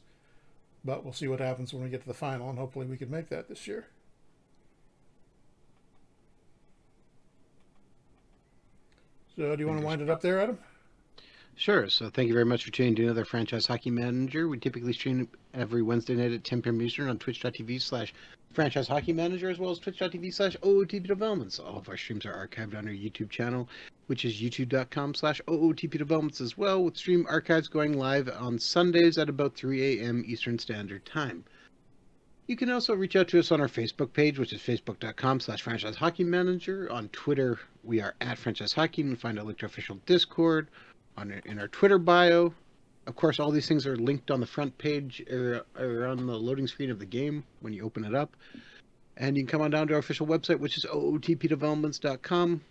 But we'll see what happens when we get to the final, and hopefully we can make that this year. So do you want to wind it up there, Adam?
Sure. So thank you very much for tuning to another Franchise Hockey Manager. We typically stream every Wednesday night at 10 p.m. Eastern on twitch.tv/Franchise Hockey Manager, as well as twitch.tv/OOTP Developments. All of our streams are archived on our YouTube channel, which is youtube.com/OOTP Developments as well, with stream archives going live on Sundays at about 3 a.m. Eastern Standard Time. You can also reach out to us on our Facebook page, which is facebook.com/Franchise Hockey Manager. On Twitter, we are at Franchise Hockey. You can find a link to our official Discord in our Twitter bio. Of course, all these things are linked on the front page or on the loading screen of the game when you open it up. And you can come on down to our official website, which is ootpdevelopments.com.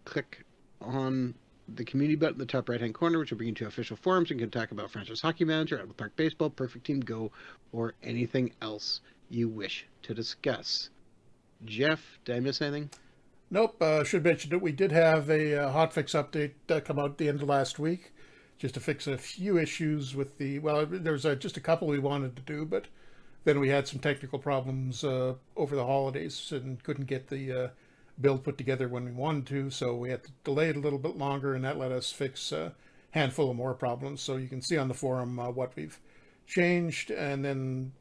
Click on the community button in the top right-hand corner, which will bring you to official forums. You can talk about Franchise Hockey Manager, Out of the Park Baseball, Perfect Team Go, or anything else you wish to discuss. Jeff, did I miss anything?
Nope. Should mention that we did have a hotfix update come out at the end of last week, just to fix a few issues with the. Well, there was just a couple we wanted to do, but then we had some technical problems over the holidays and couldn't get the build put together when we wanted to, so we had to delay it a little bit longer, and that let us fix a handful of more problems. So you can see on the forum what we've changed, and then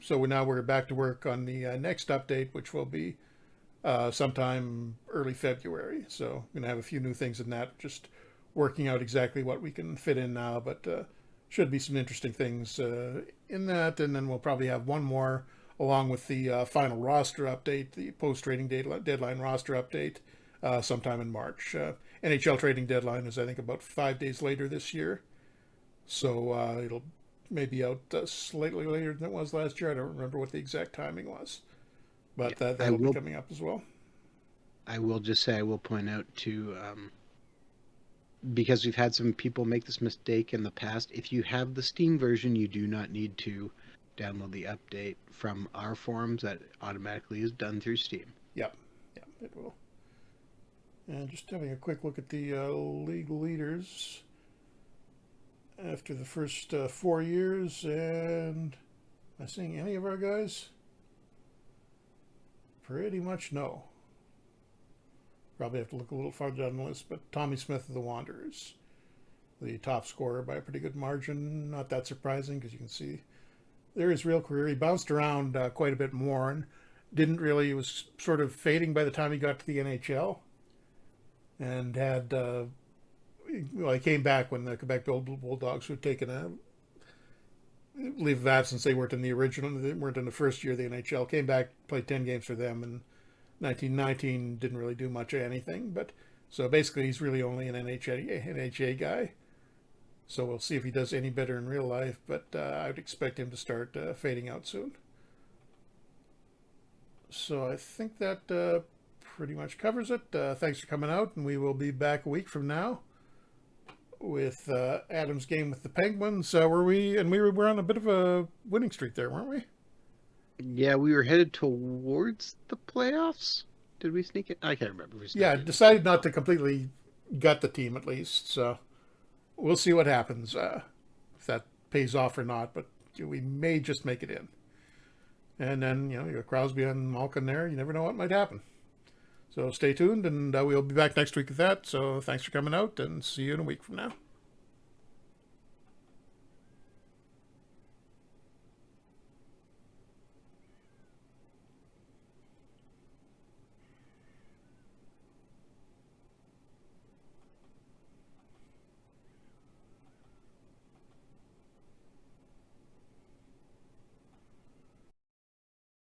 so now we're back to work on the next update, which will be sometime early February. So we're going to have a few new things in that, just working out exactly what we can fit in now, but should be some interesting things in that. And then we'll probably have one more along with the final roster update, the post-trading deadline roster update sometime in March. NHL trading deadline is, I think, about 5 days later this year. So it'll maybe out slightly later than it was last year. I don't remember what the exact timing was. But that'll be coming up as well.
I will just say, I will point out to, because we've had some people make this mistake in the past, if you have the Steam version, you do not need to download the update from our forums. That automatically is done through Steam.
Yep, it will. And just having a quick look at the league leaders after the first 4 years, and am I seeing any of our guys? Pretty much no. Probably have to look a little farther down the list, but Tommy Smith of the Wanderers. the top scorer by a pretty good margin. Not that surprising because you can see there his real career. He bounced around quite a bit more and didn't really. He was sort of fading by the time he got to the NHL, and had well, he came back when the Quebec Bulldogs had taken a leave of absence. They weren't in the original. They weren't in the first year of the NHL. Came back, played 10 games for them, and 1919 didn't really do much of anything. But so basically, he's really only an NHA guy. So we'll see if he does any better in real life. But I would expect him to start fading out soon. So I think that pretty much covers it. Thanks for coming out, and we will be back a week from now with Adam's game with the Penguins. We're on a bit of a winning streak there, weren't we?
Yeah, we were headed towards the playoffs. Did we sneak it? I can't remember.
Yeah, decided not to completely gut the team at least. So we'll see what happens, if that pays off or not. But we may just make it in. And then, you got Crosby and Malkin there. You never know what might happen. So stay tuned, and we'll be back next week with that. So thanks for coming out, and see you in a week from now.